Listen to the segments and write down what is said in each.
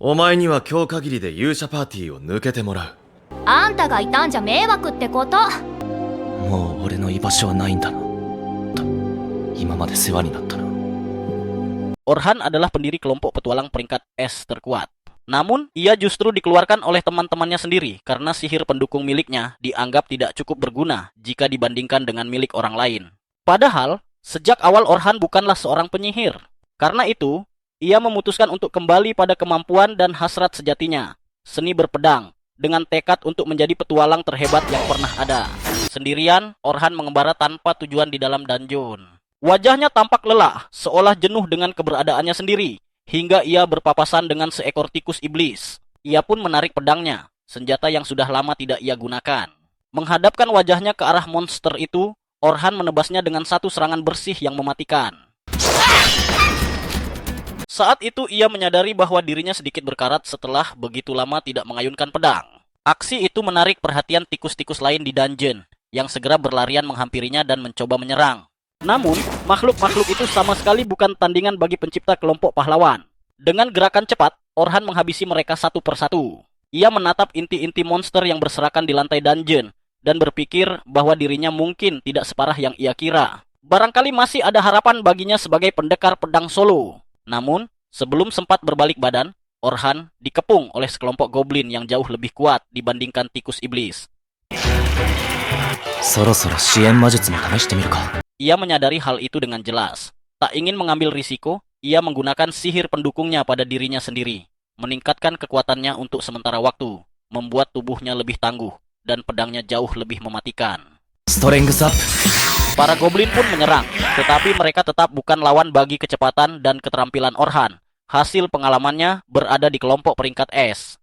お前には今日限りで勇者パーティーを抜けてもらう。あんたがいたんじゃ迷惑ってこと。もう俺の居場所はないんだな。今まで世話になったな。Orhan adalah pendiri kelompok petualang peringkat S terkuat. Namun, ia justru dikeluarkan oleh teman-temannya sendiri karena sihir pendukung miliknya dianggap tidak cukup berguna jika dibandingkan dengan milik orang lain. Padahal, sejak awal Orhan bukanlah seorang penyihir. Karena itu, ia memutuskan untuk kembali pada kemampuan dan hasrat sejatinya, seni berpedang, dengan tekad untuk menjadi petualang terhebat yang pernah ada. Sendirian, Orhan mengembara tanpa tujuan di dalam dungeon. Wajahnya tampak lelah, seolah jenuh dengan keberadaannya sendiri, hingga ia berpapasan dengan seekor tikus iblis. Ia pun menarik pedangnya, senjata yang sudah lama tidak ia gunakan. Menghadapkan wajahnya ke arah monster itu, Orhan menebasnya dengan satu serangan bersih yang mematikan. Saat itu ia menyadari bahwa dirinya sedikit berkarat setelah begitu lama tidak mengayunkan pedang. Aksi itu menarik perhatian tikus-tikus lain di dungeon, yang segera berlarian menghampirinya dan mencoba menyerang. Namun, makhluk-makhluk itu sama sekali bukan tandingan bagi pencipta kelompok pahlawan. Dengan gerakan cepat, Orhan menghabisi mereka satu persatu. Ia menatap inti-inti monster yang berserakan di lantai dungeon, dan berpikir bahwa dirinya mungkin tidak separah yang ia kira. Barangkali masih ada harapan baginya sebagai pendekar pedang solo. Namun, sebelum sempat berbalik badan, Orhan dikepung oleh sekelompok goblin yang jauh lebih kuat dibandingkan tikus iblis. Ia menyadari hal itu dengan jelas. Tak ingin mengambil risiko, ia menggunakan sihir pendukungnya pada dirinya sendiri, meningkatkan kekuatannya untuk sementara waktu, membuat tubuhnya lebih tangguh, dan pedangnya jauh lebih mematikan. Para goblin pun menyerang, tetapi mereka tetap bukan lawan bagi kecepatan dan keterampilan Orhan. Hasil pengalamannya berada di kelompok peringkat S.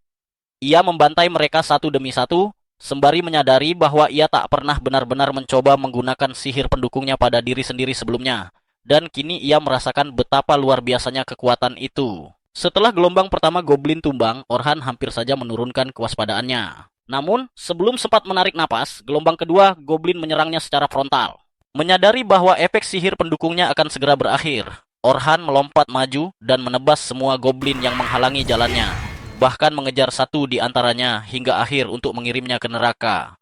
Ia membantai mereka satu demi satu, sembari menyadari bahwa ia tak pernah benar-benar mencoba menggunakan sihir pendukungnya pada diri sendiri sebelumnya. Dan kini ia merasakan betapa luar biasanya kekuatan itu. Setelah gelombang pertama goblin tumbang, Orhan hampir saja menurunkan kewaspadaannya. Namun, sebelum sempat menarik napas, gelombang kedua goblin menyerangnya secara frontal. Menyadari bahwa efek sihir pendukungnya akan segera berakhir, Orhan melompat maju dan menebas semua goblin yang menghalangi jalannya. Bahkan mengejar satu di antaranya hingga akhir untuk mengirimnya ke neraka.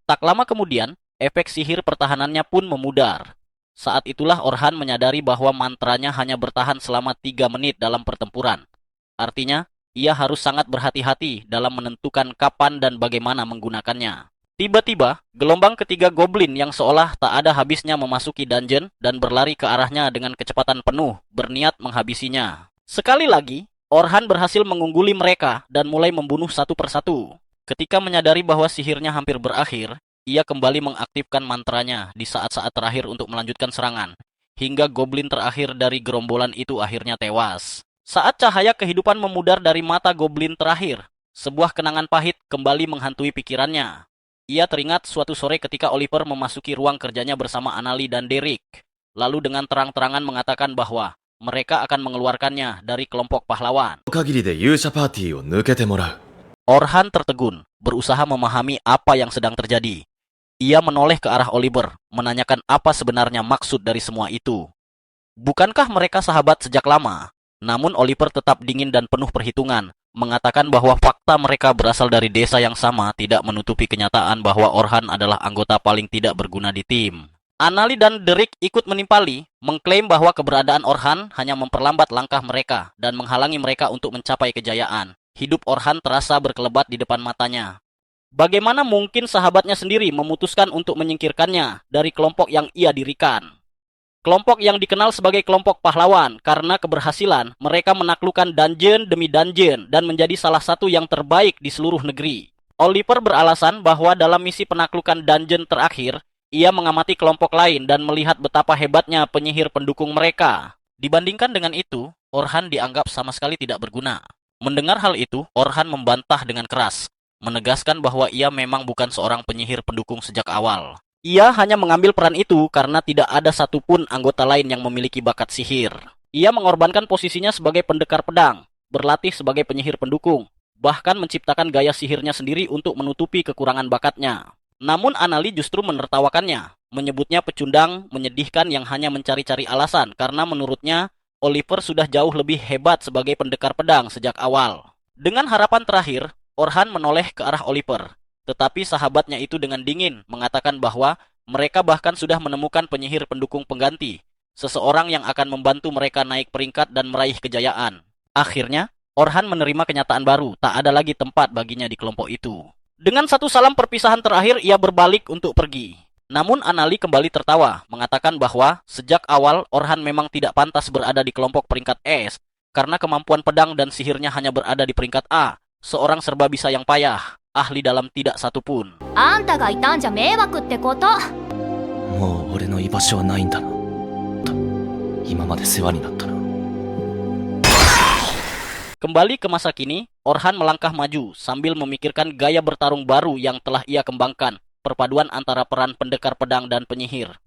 Tak lama kemudian, efek sihir pertahanannya pun memudar. Saat itulah Orhan menyadari bahwa mantranya hanya bertahan selama 3 menit dalam pertempuran. Artinya, ia harus sangat berhati-hati dalam menentukan kapan dan bagaimana menggunakannya. Tiba-tiba, gelombang ketiga goblin yang seolah tak ada habisnya memasuki dungeon dan berlari ke arahnya dengan kecepatan penuh, berniat menghabisinya. Sekali lagi, Orhan berhasil mengungguli mereka dan mulai membunuh satu persatu. Ketika menyadari bahwa sihirnya hampir berakhir, ia kembali mengaktifkan mantranya di saat-saat terakhir untuk melanjutkan serangan, hingga goblin terakhir dari gerombolan itu akhirnya tewas. Saat cahaya kehidupan memudar dari mata goblin terakhir, sebuah kenangan pahit kembali menghantui pikirannya. Ia teringat suatu sore ketika Oliver memasuki ruang kerjanya bersama Anali dan Derek, lalu dengan terang-terangan mengatakan bahwa mereka akan mengeluarkannya dari kelompok pahlawan. Orhan tertegun, berusaha memahami apa yang sedang terjadi. Ia menoleh ke arah Oliver, menanyakan apa sebenarnya maksud dari semua itu. Bukankah mereka sahabat sejak lama? Namun Oliver tetap dingin dan penuh perhitungan, mengatakan bahwa fakta mereka berasal dari desa yang sama tidak menutupi kenyataan bahwa Orhan adalah anggota paling tidak berguna di tim. Anali dan Derek ikut menimpali, mengklaim bahwa keberadaan Orhan hanya memperlambat langkah mereka dan menghalangi mereka untuk mencapai kejayaan. Hidup Orhan terasa berkelebat di depan matanya. Bagaimana mungkin sahabatnya sendiri memutuskan untuk menyingkirkannya dari kelompok yang ia dirikan? Kelompok yang dikenal sebagai kelompok pahlawan karena keberhasilan mereka menaklukkan dungeon demi dungeon dan menjadi salah satu yang terbaik di seluruh negeri. Oliver beralasan bahwa dalam misi penaklukan dungeon terakhir, ia mengamati kelompok lain dan melihat betapa hebatnya penyihir pendukung mereka. Dibandingkan dengan itu, Orhan dianggap sama sekali tidak berguna. Mendengar hal itu, Orhan membantah dengan keras, menegaskan bahwa ia memang bukan seorang penyihir pendukung sejak awal. Ia hanya mengambil peran itu karena tidak ada satupun anggota lain yang memiliki bakat sihir. Ia mengorbankan posisinya sebagai pendekar pedang, berlatih sebagai penyihir pendukung, bahkan menciptakan gaya sihirnya sendiri untuk menutupi kekurangan bakatnya. Namun Anali justru menertawakannya, menyebutnya pecundang menyedihkan yang hanya mencari-cari alasan karena menurutnya Oliver sudah jauh lebih hebat sebagai pendekar pedang sejak awal. Dengan harapan terakhir, Orhan menoleh ke arah Oliver. Tetapi sahabatnya itu dengan dingin mengatakan bahwa mereka bahkan sudah menemukan penyihir pendukung pengganti, seseorang yang akan membantu mereka naik peringkat dan meraih kejayaan. Akhirnya, Orhan menerima kenyataan baru, tak ada lagi tempat baginya di kelompok itu. Dengan satu salam perpisahan terakhir, ia berbalik untuk pergi. Namun Anali kembali tertawa, mengatakan bahwa sejak awal Orhan memang tidak pantas berada di kelompok peringkat S, karena kemampuan pedang dan sihirnya hanya berada di peringkat A, seorang serba bisa yang payah, ahli dalam tidak satu pun. あんたがいたんじゃ迷惑ってこと。もう俺の居場所はないんだなと今まで世話になったな。 Kembali ke masa kini, Orhan melangkah maju sambil memikirkan gaya bertarung baru yang telah ia kembangkan, perpaduan antara peran pendekar pedang dan penyihir.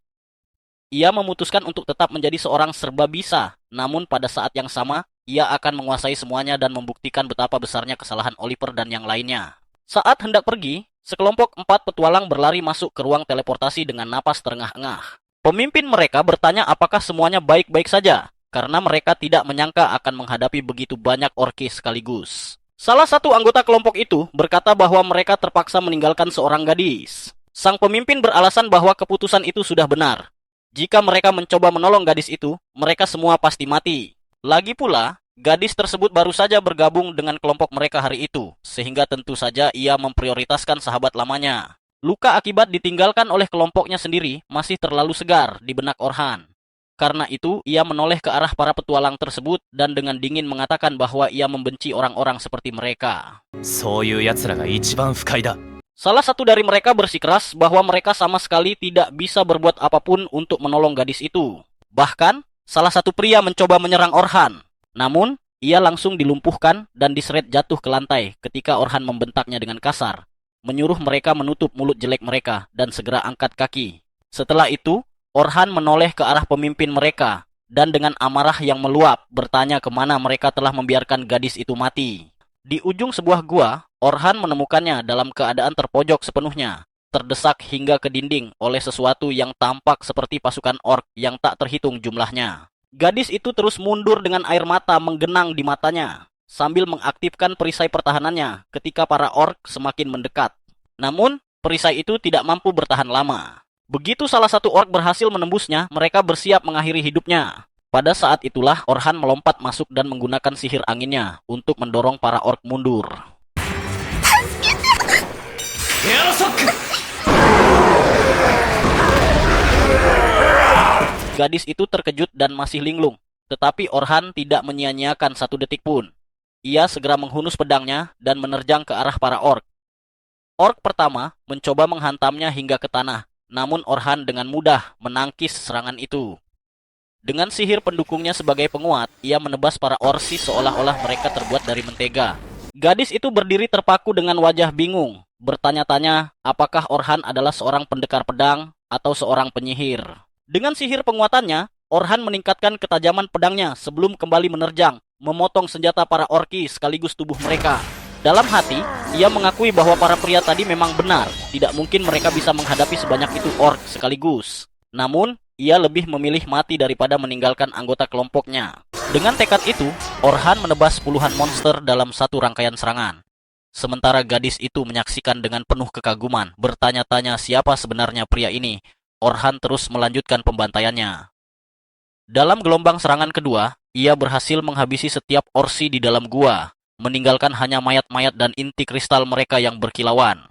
Ia memutuskan untuk tetap menjadi seorang serba bisa, namun pada saat yang sama, ia akan menguasai semuanya dan membuktikan betapa besarnya kesalahan Oliver dan yang lainnya. Saat hendak pergi, sekelompok 4 petualang berlari masuk ke ruang teleportasi dengan napas terengah-engah. Pemimpin mereka bertanya apakah semuanya baik-baik saja, karena mereka tidak menyangka akan menghadapi begitu banyak orki sekaligus. Salah satu anggota kelompok itu berkata bahwa mereka terpaksa meninggalkan seorang gadis. Sang pemimpin beralasan bahwa keputusan itu sudah benar. Jika mereka mencoba menolong gadis itu, mereka semua pasti mati. Lagi pula, gadis tersebut baru saja bergabung dengan kelompok mereka hari itu, sehingga tentu saja ia memprioritaskan sahabat lamanya. Luka akibat ditinggalkan oleh kelompoknya sendiri masih terlalu segar di benak Orhan. Karena itu, ia menoleh ke arah para petualang tersebut dan dengan dingin mengatakan bahwa ia membenci orang-orang seperti mereka. そういう奴らが一番不快だ。 Salah satu dari mereka bersikeras bahwa mereka sama sekali tidak bisa berbuat apapun untuk menolong gadis itu. Bahkan, salah satu pria mencoba menyerang Orhan. Namun, ia langsung dilumpuhkan dan diseret jatuh ke lantai ketika Orhan membentaknya dengan kasar, menyuruh mereka menutup mulut jelek mereka dan segera angkat kaki. Setelah itu, Orhan menoleh ke arah pemimpin mereka dan dengan amarah yang meluap bertanya kemana mereka telah membiarkan gadis itu mati. Di ujung sebuah gua, Orhan menemukannya dalam keadaan terpojok sepenuhnya, terdesak hingga ke dinding oleh sesuatu yang tampak seperti pasukan ork yang tak terhitung jumlahnya. Gadis itu terus mundur dengan air mata menggenang di matanya, sambil mengaktifkan perisai pertahanannya ketika para ork semakin mendekat. Namun, perisai itu tidak mampu bertahan lama. Begitu salah satu ork berhasil menembusnya, mereka bersiap mengakhiri hidupnya. Pada saat itulah Orhan melompat masuk dan menggunakan sihir anginnya untuk mendorong para ork mundur. Gadis itu terkejut dan masih linglung, tetapi Orhan tidak menyia-nyiakan satu detik pun. Ia segera menghunus pedangnya dan menerjang ke arah para ork. Ork pertama mencoba menghantamnya hingga ke tanah, namun Orhan dengan mudah menangkis serangan itu. Dengan sihir pendukungnya sebagai penguat, ia menebas para orsi seolah-olah mereka terbuat dari mentega. Gadis itu berdiri terpaku dengan wajah bingung, bertanya-tanya apakah Orhan adalah seorang pendekar pedang atau seorang penyihir. Dengan sihir penguatannya, Orhan meningkatkan ketajaman pedangnya sebelum kembali menerjang, memotong senjata para orki sekaligus tubuh mereka. Dalam hati, ia mengakui bahwa para pria tadi memang benar. Tidak mungkin mereka bisa menghadapi sebanyak itu ork sekaligus. Namun, ia lebih memilih mati daripada meninggalkan anggota kelompoknya. Dengan tekad itu, Orhan menebas puluhan monster dalam satu rangkaian serangan. Sementara gadis itu menyaksikan dengan penuh kekaguman, bertanya-tanya siapa sebenarnya pria ini. Orhan terus melanjutkan pembantaiannya. Dalam gelombang serangan kedua, ia berhasil menghabisi setiap orsi di dalam gua, meninggalkan hanya mayat-mayat dan inti kristal mereka yang berkilauan.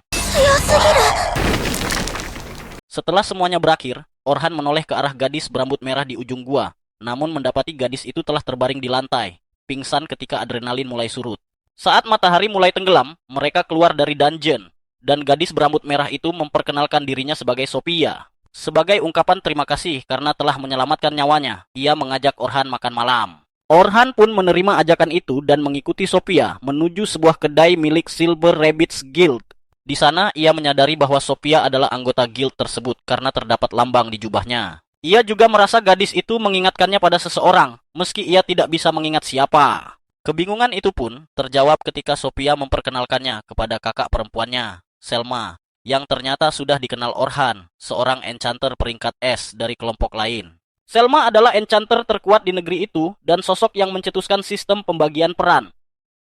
Setelah semuanya berakhir, Orhan menoleh ke arah gadis berambut merah di ujung gua, namun mendapati gadis itu telah terbaring di lantai, pingsan ketika adrenalin mulai surut. Saat matahari mulai tenggelam, mereka keluar dari dungeon, dan gadis berambut merah itu memperkenalkan dirinya sebagai Sophia. Sebagai ungkapan terima kasih karena telah menyelamatkan nyawanya, ia mengajak Orhan makan malam. Orhan pun menerima ajakan itu dan mengikuti Sophia menuju sebuah kedai milik Silver Rabbits Guild. Di sana, ia menyadari bahwa Sophia adalah anggota guild tersebut karena terdapat lambang di jubahnya. Ia juga merasa gadis itu mengingatkannya pada seseorang, meski ia tidak bisa mengingat siapa. Kebingungan itu pun terjawab ketika Sophia memperkenalkannya kepada kakak perempuannya, Selma, yang ternyata sudah dikenal Orhan, seorang enchanter peringkat S dari kelompok lain. Selma adalah enchanter terkuat di negeri itu dan sosok yang mencetuskan sistem pembagian peran.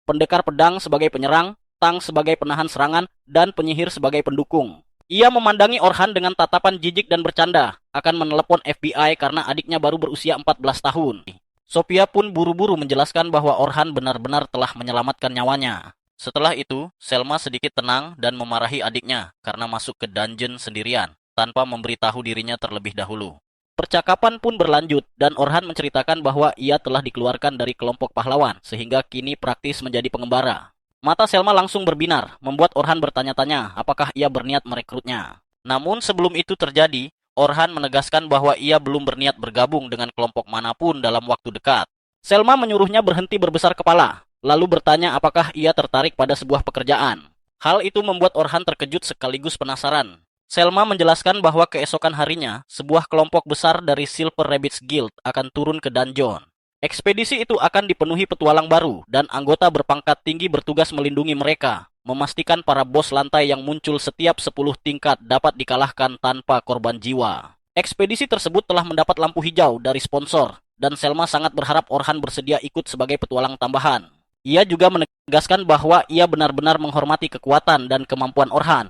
Pendekar pedang sebagai penyerang, Tang sebagai penahan serangan, dan penyihir sebagai pendukung. Ia memandangi Orhan dengan tatapan jijik dan bercanda, akan menelepon FBI karena adiknya baru berusia 14 tahun. Sophia pun buru-buru menjelaskan bahwa Orhan benar-benar telah menyelamatkan nyawanya. Setelah itu, Selma sedikit tenang dan memarahi adiknya karena masuk ke dungeon sendirian, tanpa memberitahu dirinya terlebih dahulu. Percakapan pun berlanjut, dan Orhan menceritakan bahwa ia telah dikeluarkan dari kelompok pahlawan, sehingga kini praktis menjadi pengembara. Mata Selma langsung berbinar, membuat Orhan bertanya-tanya apakah ia berniat merekrutnya. Namun sebelum itu terjadi, Orhan menegaskan bahwa ia belum berniat bergabung dengan kelompok manapun dalam waktu dekat. Selma menyuruhnya berhenti berbesar kepala, lalu bertanya apakah ia tertarik pada sebuah pekerjaan. Hal itu membuat Orhan terkejut sekaligus penasaran. Selma menjelaskan bahwa keesokan harinya, sebuah kelompok besar dari Silver Rabbits Guild akan turun ke dungeon. Ekspedisi itu akan dipenuhi petualang baru, dan anggota berpangkat tinggi bertugas melindungi mereka, memastikan para bos lantai yang muncul setiap 10 tingkat dapat dikalahkan tanpa korban jiwa. Ekspedisi tersebut telah mendapat lampu hijau dari sponsor, dan Selma sangat berharap Orhan bersedia ikut sebagai petualang tambahan. Ia juga menegaskan bahwa ia benar-benar menghormati kekuatan dan kemampuan Orhan.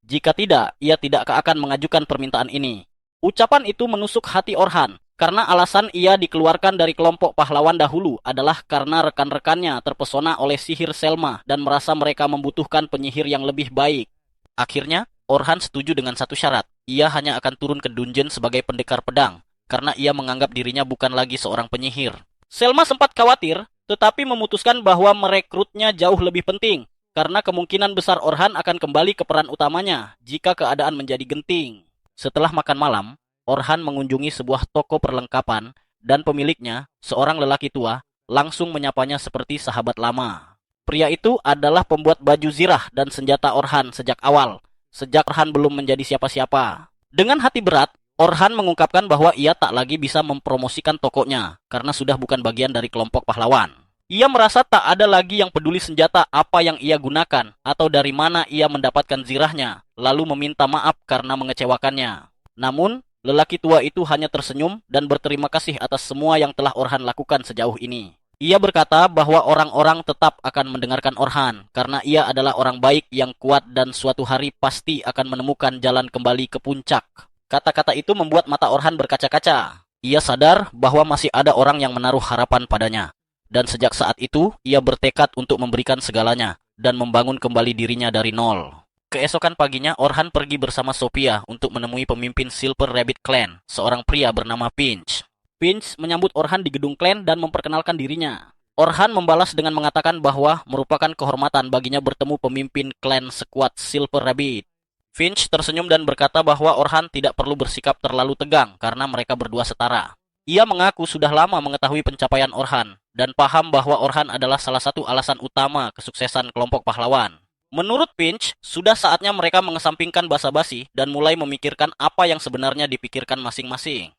Jika tidak, ia tidak akan mengajukan permintaan ini. Ucapan itu menusuk hati Orhan, karena alasan ia dikeluarkan dari kelompok pahlawan dahulu adalah karena rekan-rekannya terpesona oleh sihir Selma dan merasa mereka membutuhkan penyihir yang lebih baik. Akhirnya, Orhan setuju dengan satu syarat. Ia hanya akan turun ke dungeon sebagai pendekar pedang, karena ia menganggap dirinya bukan lagi seorang penyihir. Selma sempat khawatir, tetapi memutuskan bahwa merekrutnya jauh lebih penting, karena kemungkinan besar Orhan akan kembali ke peran utamanya jika keadaan menjadi genting. Setelah makan malam, Orhan mengunjungi sebuah toko perlengkapan, dan pemiliknya, seorang lelaki tua, langsung menyapanya seperti sahabat lama. Pria itu adalah pembuat baju zirah dan senjata Orhan sejak awal, sejak Orhan belum menjadi siapa-siapa. Dengan hati berat, Orhan mengungkapkan bahwa ia tak lagi bisa mempromosikan tokonya, karena sudah bukan bagian dari kelompok pahlawan. Ia merasa tak ada lagi yang peduli senjata apa yang ia gunakan, atau dari mana ia mendapatkan zirahnya, lalu meminta maaf karena mengecewakannya. Namun, lelaki tua itu hanya tersenyum dan berterima kasih atas semua yang telah Orhan lakukan sejauh ini. Ia berkata bahwa orang-orang tetap akan mendengarkan Orhan karena ia adalah orang baik yang kuat dan suatu hari pasti akan menemukan jalan kembali ke puncak. Kata-kata itu membuat mata Orhan berkaca-kaca. Ia sadar bahwa masih ada orang yang menaruh harapan padanya. Dan sejak saat itu, ia bertekad untuk memberikan segalanya dan membangun kembali dirinya dari nol. Keesokan paginya, Orhan pergi bersama Sophia untuk menemui pemimpin Silver Rabbit Clan, seorang pria bernama Finch. Finch menyambut Orhan di gedung klan dan memperkenalkan dirinya. Orhan membalas dengan mengatakan bahwa merupakan kehormatan baginya bertemu pemimpin klan sekuat Silver Rabbit. Finch tersenyum dan berkata bahwa Orhan tidak perlu bersikap terlalu tegang karena mereka berdua setara. Ia mengaku sudah lama mengetahui pencapaian Orhan dan paham bahwa Orhan adalah salah satu alasan utama kesuksesan kelompok pahlawan. Menurut Finch, sudah saatnya mereka mengesampingkan basa-basi dan mulai memikirkan apa yang sebenarnya dipikirkan masing-masing.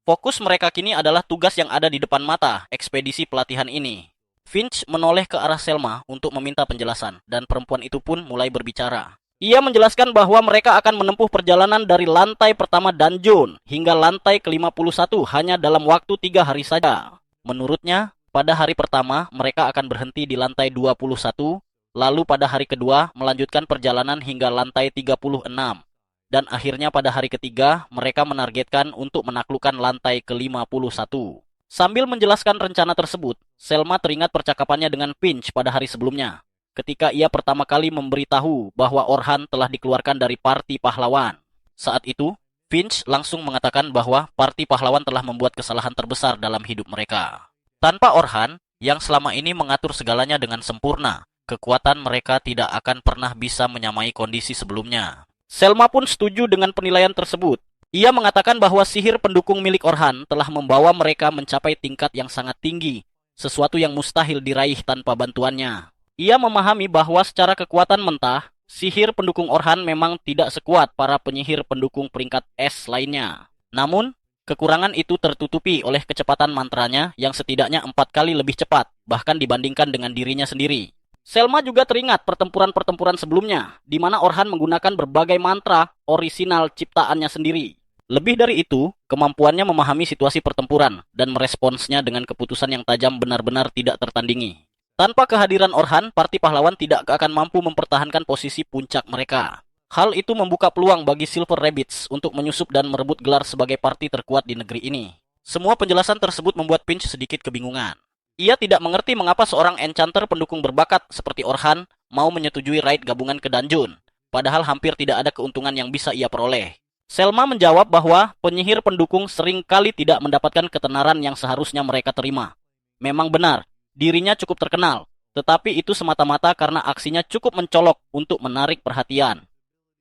Fokus mereka kini adalah tugas yang ada di depan mata, ekspedisi pelatihan ini. Finch menoleh ke arah Selma untuk meminta penjelasan, dan perempuan itu pun mulai berbicara. Ia menjelaskan bahwa mereka akan menempuh perjalanan dari lantai pertama dungeon hingga lantai ke-51 hanya dalam waktu 3 hari saja. Menurutnya, pada hari pertama mereka akan berhenti di lantai 21, lalu pada hari kedua melanjutkan perjalanan hingga lantai 36. Dan akhirnya pada hari ketiga mereka menargetkan untuk menaklukkan lantai ke-51. Sambil menjelaskan rencana tersebut, Selma teringat percakapannya dengan Finch pada hari sebelumnya, ketika ia pertama kali memberitahu bahwa Orhan telah dikeluarkan dari parti pahlawan. Saat itu, Finch langsung mengatakan bahwa parti pahlawan telah membuat kesalahan terbesar dalam hidup mereka. Tanpa Orhan, yang selama ini mengatur segalanya dengan sempurna, kekuatan mereka tidak akan pernah bisa menyamai kondisi sebelumnya. Selma pun setuju dengan penilaian tersebut. Ia mengatakan bahwa sihir pendukung milik Orhan telah membawa mereka mencapai tingkat yang sangat tinggi, sesuatu yang mustahil diraih tanpa bantuannya. Ia memahami bahwa secara kekuatan mentah, sihir pendukung Orhan memang tidak sekuat para penyihir pendukung peringkat S lainnya. Namun, kekurangan itu tertutupi oleh kecepatan mantranya yang setidaknya 4 kali lebih cepat, bahkan dibandingkan dengan dirinya sendiri. Selma juga teringat pertempuran-pertempuran sebelumnya, di mana Orhan menggunakan berbagai mantra orisinal ciptaannya sendiri. Lebih dari itu, kemampuannya memahami situasi pertempuran dan meresponsnya dengan keputusan yang tajam benar-benar tidak tertandingi. Tanpa kehadiran Orhan, Parti Pahlawan tidak akan mampu mempertahankan posisi puncak mereka. Hal itu membuka peluang bagi Silver Rabbits untuk menyusup dan merebut gelar sebagai parti terkuat di negeri ini. Semua penjelasan tersebut membuat Finch sedikit kebingungan. Ia tidak mengerti mengapa seorang enchanter pendukung berbakat seperti Orhan mau menyetujui raid gabungan ke dungeon, padahal hampir tidak ada keuntungan yang bisa ia peroleh. Selma menjawab bahwa penyihir pendukung seringkali tidak mendapatkan ketenaran yang seharusnya mereka terima. Memang benar, dirinya cukup terkenal, tetapi itu semata-mata karena aksinya cukup mencolok untuk menarik perhatian.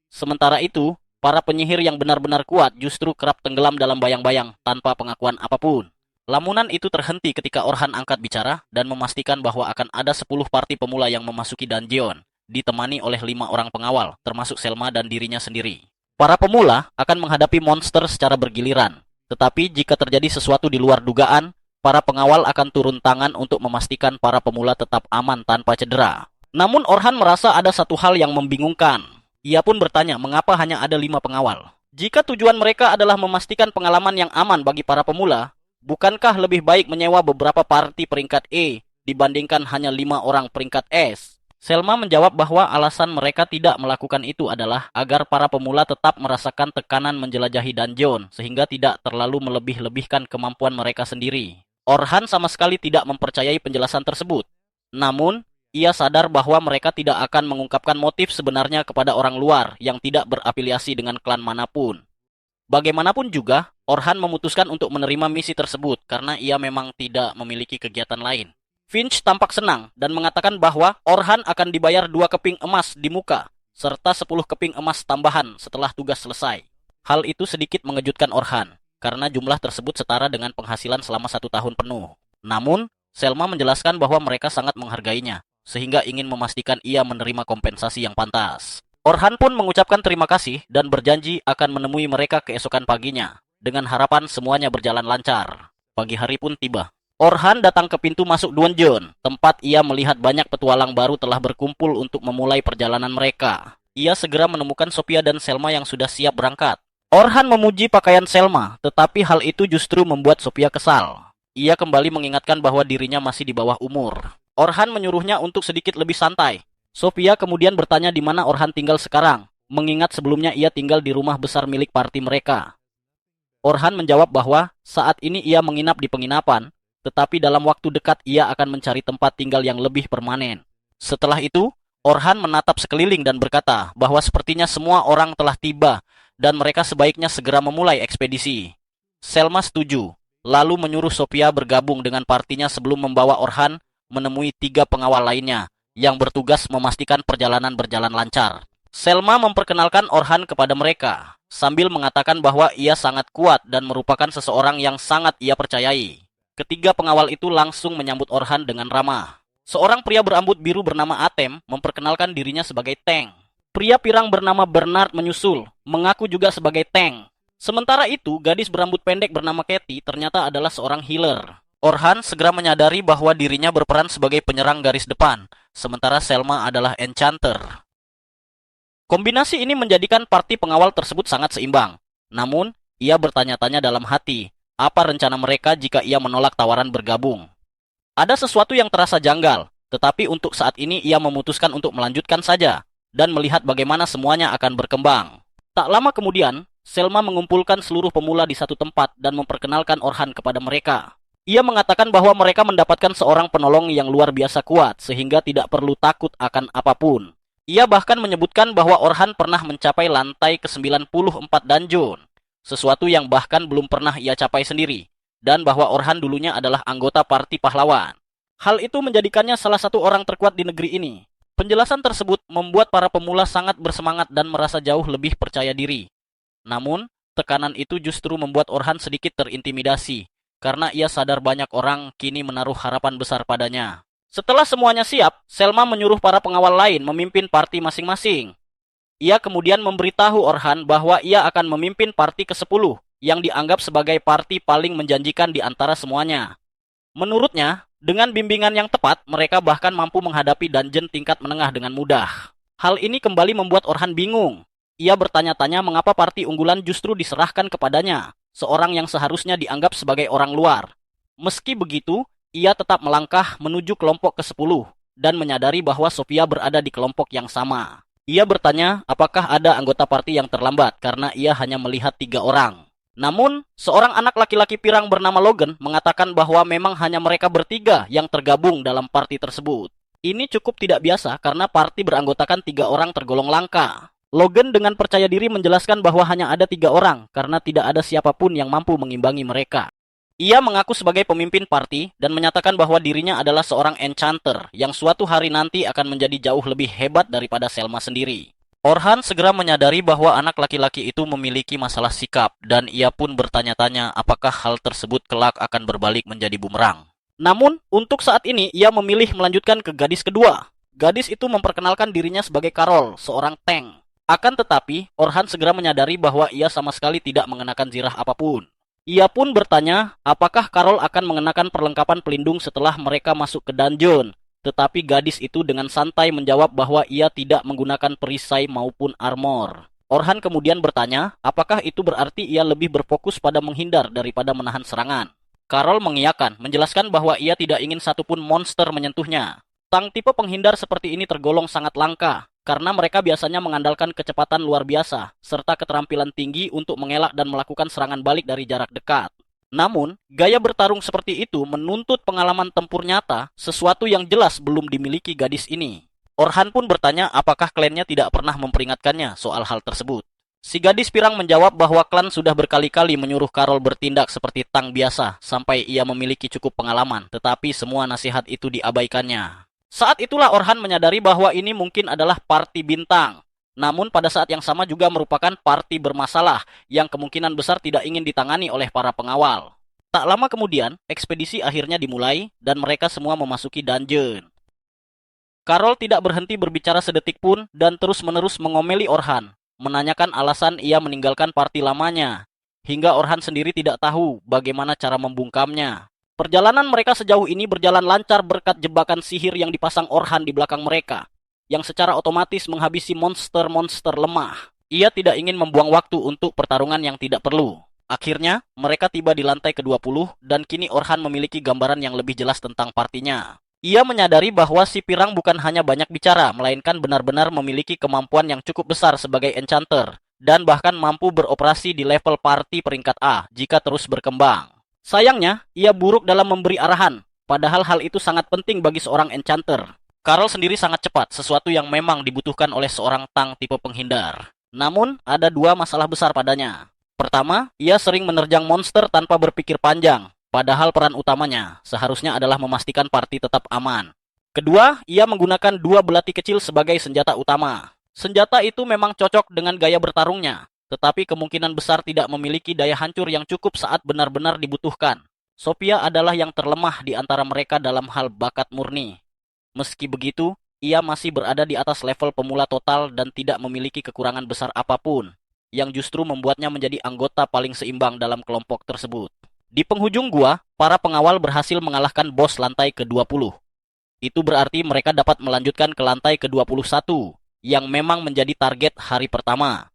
Sementara itu, para penyihir yang benar-benar kuat justru kerap tenggelam dalam bayang-bayang tanpa pengakuan apapun. Lamunan itu terhenti ketika Orhan angkat bicara dan memastikan bahwa akan ada 10 parti pemula yang memasuki dungeon, ditemani oleh 5 orang pengawal, termasuk Selma dan dirinya sendiri. Para pemula akan menghadapi monster secara bergiliran, tetapi jika terjadi sesuatu di luar dugaan, para pengawal akan turun tangan untuk memastikan para pemula tetap aman tanpa cedera. Namun Orhan merasa ada satu hal yang membingungkan. Ia pun bertanya mengapa hanya ada 5 pengawal. Jika tujuan mereka adalah memastikan pengalaman yang aman bagi para pemula, bukankah lebih baik menyewa beberapa parti peringkat E dibandingkan hanya 5 orang peringkat S? Selma menjawab bahwa alasan mereka tidak melakukan itu adalah agar para pemula tetap merasakan tekanan menjelajahi dungeon sehingga tidak terlalu melebih-lebihkan kemampuan mereka sendiri. Orhan sama sekali tidak mempercayai penjelasan tersebut. Namun, ia sadar bahwa mereka tidak akan mengungkapkan motif sebenarnya kepada orang luar yang tidak berafiliasi dengan klan manapun. Bagaimanapun juga, Orhan memutuskan untuk menerima misi tersebut karena ia memang tidak memiliki kegiatan lain. Finch tampak senang dan mengatakan bahwa Orhan akan dibayar 2 keping emas di muka, serta 10 keping emas tambahan setelah tugas selesai. Hal itu sedikit mengejutkan Orhan, karena jumlah tersebut setara dengan penghasilan selama 1 tahun penuh. Namun, Selma menjelaskan bahwa mereka sangat menghargainya, sehingga ingin memastikan ia menerima kompensasi yang pantas. Orhan pun mengucapkan terima kasih dan berjanji akan menemui mereka keesokan paginya, dengan harapan semuanya berjalan lancar. Pagi hari pun tiba. Orhan datang ke pintu masuk dungeon, tempat ia melihat banyak petualang baru telah berkumpul untuk memulai perjalanan mereka. Ia segera menemukan Sophia dan Selma yang sudah siap berangkat. Orhan memuji pakaian Selma, tetapi hal itu justru membuat Sophia kesal. Ia kembali mengingatkan bahwa dirinya masih di bawah umur. Orhan menyuruhnya untuk sedikit lebih santai. Sophia kemudian bertanya di mana Orhan tinggal sekarang, mengingat sebelumnya ia tinggal di rumah besar milik parti mereka. Orhan menjawab bahwa saat ini ia menginap di penginapan, tetapi dalam waktu dekat ia akan mencari tempat tinggal yang lebih permanen. Setelah itu, Orhan menatap sekeliling dan berkata bahwa sepertinya semua orang telah tiba dan mereka sebaiknya segera memulai ekspedisi. Selma setuju, lalu menyuruh Sophia bergabung dengan partinya sebelum membawa Orhan menemui 3 pengawal lainnya yang bertugas memastikan perjalanan berjalan lancar. Selma memperkenalkan Orhan kepada mereka, sambil mengatakan bahwa ia sangat kuat dan merupakan seseorang yang sangat ia percayai. Ketiga pengawal itu langsung menyambut Orhan dengan ramah. Seorang pria berambut biru bernama Atem memperkenalkan dirinya sebagai Tank. Pria pirang bernama Bernard menyusul, mengaku juga sebagai Tank. Sementara itu, gadis berambut pendek bernama Katy ternyata adalah seorang healer. Orhan segera menyadari bahwa dirinya berperan sebagai penyerang garis depan, sementara Selma adalah enchanter. Kombinasi ini menjadikan parti pengawal tersebut sangat seimbang. Namun, ia bertanya-tanya dalam hati, apa rencana mereka jika ia menolak tawaran bergabung? Ada sesuatu yang terasa janggal, tetapi untuk saat ini ia memutuskan untuk melanjutkan saja dan melihat bagaimana semuanya akan berkembang. Tak lama kemudian, Selma mengumpulkan seluruh pemula di satu tempat dan memperkenalkan Orhan kepada mereka. Ia mengatakan bahwa mereka mendapatkan seorang penolong yang luar biasa kuat sehingga tidak perlu takut akan apapun. Ia bahkan menyebutkan bahwa Orhan pernah mencapai lantai ke-94 dungeon, sesuatu yang bahkan belum pernah ia capai sendiri, dan bahwa Orhan dulunya adalah anggota Parti Pahlawan. Hal itu menjadikannya salah satu orang terkuat di negeri ini. Penjelasan tersebut membuat para pemula sangat bersemangat dan merasa jauh lebih percaya diri. Namun, tekanan itu justru membuat Orhan sedikit terintimidasi, karena ia sadar banyak orang kini menaruh harapan besar padanya. Setelah semuanya siap, Selma menyuruh para pengawal lain memimpin parti masing-masing. Ia kemudian memberitahu Orhan bahwa ia akan memimpin parti ke-10 yang dianggap sebagai parti paling menjanjikan di antara semuanya. Menurutnya, Dengan bimbingan yang tepat, mereka bahkan mampu menghadapi dungeon tingkat menengah dengan mudah. Hal ini kembali membuat Orhan bingung. Ia bertanya-tanya mengapa parti unggulan justru diserahkan kepadanya, seorang yang seharusnya dianggap sebagai orang luar. Meski begitu, ia tetap melangkah menuju kelompok ke-10 dan menyadari bahwa Sophia berada di kelompok yang sama. Ia bertanya apakah ada anggota parti yang terlambat karena ia hanya melihat 3 orang. Namun, seorang anak laki-laki pirang bernama Logan mengatakan bahwa memang hanya mereka bertiga yang tergabung dalam parti tersebut. Ini cukup tidak biasa karena parti beranggotakan 3 orang tergolong langka. Logan dengan percaya diri menjelaskan bahwa hanya ada 3 orang karena tidak ada siapapun yang mampu mengimbangi mereka. Ia mengaku sebagai pemimpin parti dan menyatakan bahwa dirinya adalah seorang enchanter yang suatu hari nanti akan menjadi jauh lebih hebat daripada Selma sendiri. Orhan segera menyadari bahwa anak laki-laki itu memiliki masalah sikap dan ia pun bertanya-tanya apakah hal tersebut kelak akan berbalik menjadi bumerang. Namun, untuk saat ini ia memilih melanjutkan ke gadis kedua. Gadis itu memperkenalkan dirinya sebagai Carol, seorang tank. Akan tetapi, Orhan segera menyadari bahwa ia sama sekali tidak mengenakan zirah apapun. Ia pun bertanya apakah Carol akan mengenakan perlengkapan pelindung setelah mereka masuk ke dungeon. Tetapi gadis itu dengan santai menjawab bahwa ia tidak menggunakan perisai maupun armor. Orhan kemudian bertanya, apakah itu berarti ia lebih berfokus pada menghindar daripada menahan serangan. Carol mengiyakan, menjelaskan bahwa ia tidak ingin satupun monster menyentuhnya. Tang tipe penghindar seperti ini tergolong sangat langka, karena mereka biasanya mengandalkan kecepatan luar biasa, serta keterampilan tinggi untuk mengelak dan melakukan serangan balik dari jarak dekat. Namun, gaya bertarung seperti itu menuntut pengalaman tempur nyata, sesuatu yang jelas belum dimiliki gadis ini. Orhan pun bertanya apakah klannya tidak pernah memperingatkannya soal hal tersebut. Si gadis pirang menjawab bahwa klan sudah berkali-kali menyuruh Carol bertindak seperti Tang biasa, sampai ia memiliki cukup pengalaman, tetapi semua nasihat itu diabaikannya. Saat itulah Orhan menyadari bahwa ini mungkin adalah parti bintang. Namun pada saat yang sama juga merupakan parti bermasalah yang kemungkinan besar tidak ingin ditangani oleh para pengawal. Tak lama kemudian, ekspedisi akhirnya dimulai dan mereka semua memasuki dungeon. Carol tidak berhenti berbicara sedetik pun dan terus-menerus mengomeli Orhan, menanyakan alasan ia meninggalkan parti lamanya, hingga Orhan sendiri tidak tahu bagaimana cara membungkamnya. Perjalanan mereka sejauh ini berjalan lancar berkat jebakan sihir yang dipasang Orhan di belakang mereka, yang secara otomatis menghabisi monster-monster lemah. Ia tidak ingin membuang waktu untuk pertarungan yang tidak perlu. Akhirnya, mereka tiba di lantai ke-20 dan kini Orhan memiliki gambaran yang lebih jelas tentang partinya. Ia menyadari bahwa si pirang bukan hanya banyak bicara, melainkan benar-benar memiliki kemampuan yang cukup besar sebagai enchanter, dan bahkan mampu beroperasi di level parti peringkat A jika terus berkembang. Sayangnya, ia buruk dalam memberi arahan, padahal hal itu sangat penting bagi seorang enchanter. Carol sendiri sangat cepat, sesuatu yang memang dibutuhkan oleh seorang Tang tipe penghindar. Namun, ada 2 masalah besar padanya. Pertama, ia sering menerjang monster tanpa berpikir panjang, padahal peran utamanya seharusnya adalah memastikan parti tetap aman. Kedua, ia menggunakan 2 belati kecil sebagai senjata utama. Senjata itu memang cocok dengan gaya bertarungnya, tetapi kemungkinan besar tidak memiliki daya hancur yang cukup saat benar-benar dibutuhkan. Sophia adalah yang terlemah di antara mereka dalam hal bakat murni. Meski begitu, ia masih berada di atas level pemula total dan tidak memiliki kekurangan besar apapun, yang justru membuatnya menjadi anggota paling seimbang dalam kelompok tersebut. Di penghujung gua, para pengawal berhasil mengalahkan bos lantai ke-20. Itu berarti mereka dapat melanjutkan ke lantai ke-21, yang memang menjadi target hari pertama.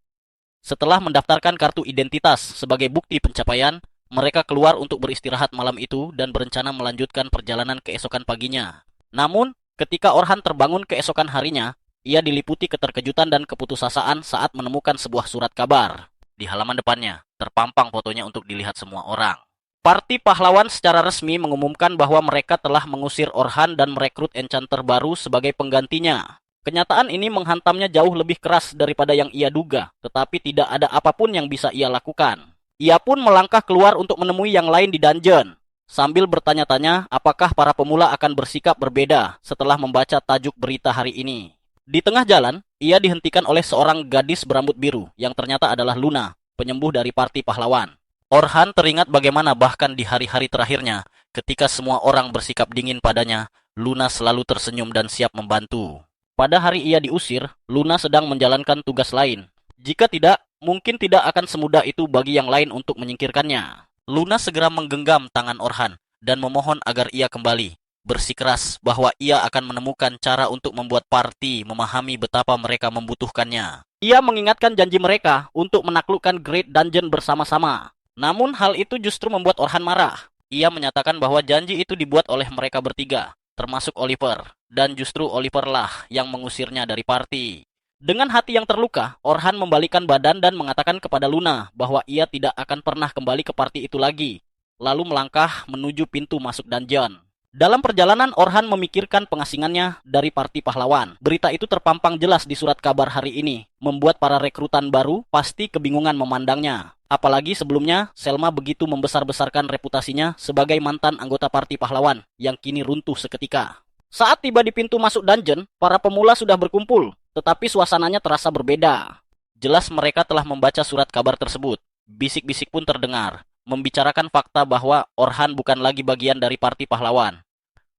Setelah mendaftarkan kartu identitas sebagai bukti pencapaian, mereka keluar untuk beristirahat malam itu dan berencana melanjutkan perjalanan keesokan paginya. Namun, ketika Orhan terbangun keesokan harinya, ia diliputi keterkejutan dan keputusasaan saat menemukan sebuah surat kabar. Di halaman depannya, terpampang fotonya untuk dilihat semua orang. Parti pahlawan secara resmi mengumumkan bahwa mereka telah mengusir Orhan dan merekrut enchanter baru sebagai penggantinya. Kenyataan ini menghantamnya jauh lebih keras daripada yang ia duga, tetapi tidak ada apapun yang bisa ia lakukan. Ia pun melangkah keluar untuk menemui yang lain di dungeon, sambil bertanya-tanya apakah para pemula akan bersikap berbeda setelah membaca tajuk berita hari ini. Di tengah jalan, ia dihentikan oleh seorang gadis berambut biru yang ternyata adalah Luna, penyembuh dari parti pahlawan. Orhan teringat bagaimana bahkan di hari-hari terakhirnya, ketika semua orang bersikap dingin padanya, Luna selalu tersenyum dan siap membantu. Pada hari ia diusir, Luna sedang menjalankan tugas lain. Jika tidak, mungkin tidak akan semudah itu bagi yang lain untuk menyingkirkannya. Luna segera menggenggam tangan Orhan dan memohon agar ia kembali. bersikeras bahwa ia akan menemukan cara untuk membuat party memahami betapa mereka membutuhkannya. Ia mengingatkan janji mereka untuk menaklukkan Great Dungeon bersama-sama. Namun hal itu justru membuat Orhan marah. Ia menyatakan bahwa janji itu dibuat oleh mereka bertiga, termasuk Oliver, dan justru Oliver lah yang mengusirnya dari party. Dengan hati yang terluka, Orhan membalikkan badan dan mengatakan kepada Luna bahwa ia tidak akan pernah kembali ke party itu lagi, lalu melangkah menuju pintu masuk dungeon. Dalam perjalanan, Orhan memikirkan pengasingannya dari party pahlawan. Berita itu terpampang jelas di surat kabar hari ini, membuat para rekrutan baru pasti kebingungan memandangnya. Apalagi sebelumnya, Selma begitu membesar-besarkan reputasinya sebagai mantan anggota party pahlawan yang kini runtuh seketika. Saat tiba di pintu masuk dungeon, para pemula sudah berkumpul, tetapi suasananya terasa berbeda. Jelas mereka telah membaca surat kabar tersebut. Bisik-bisik pun terdengar, membicarakan fakta bahwa Orhan bukan lagi bagian dari party pahlawan.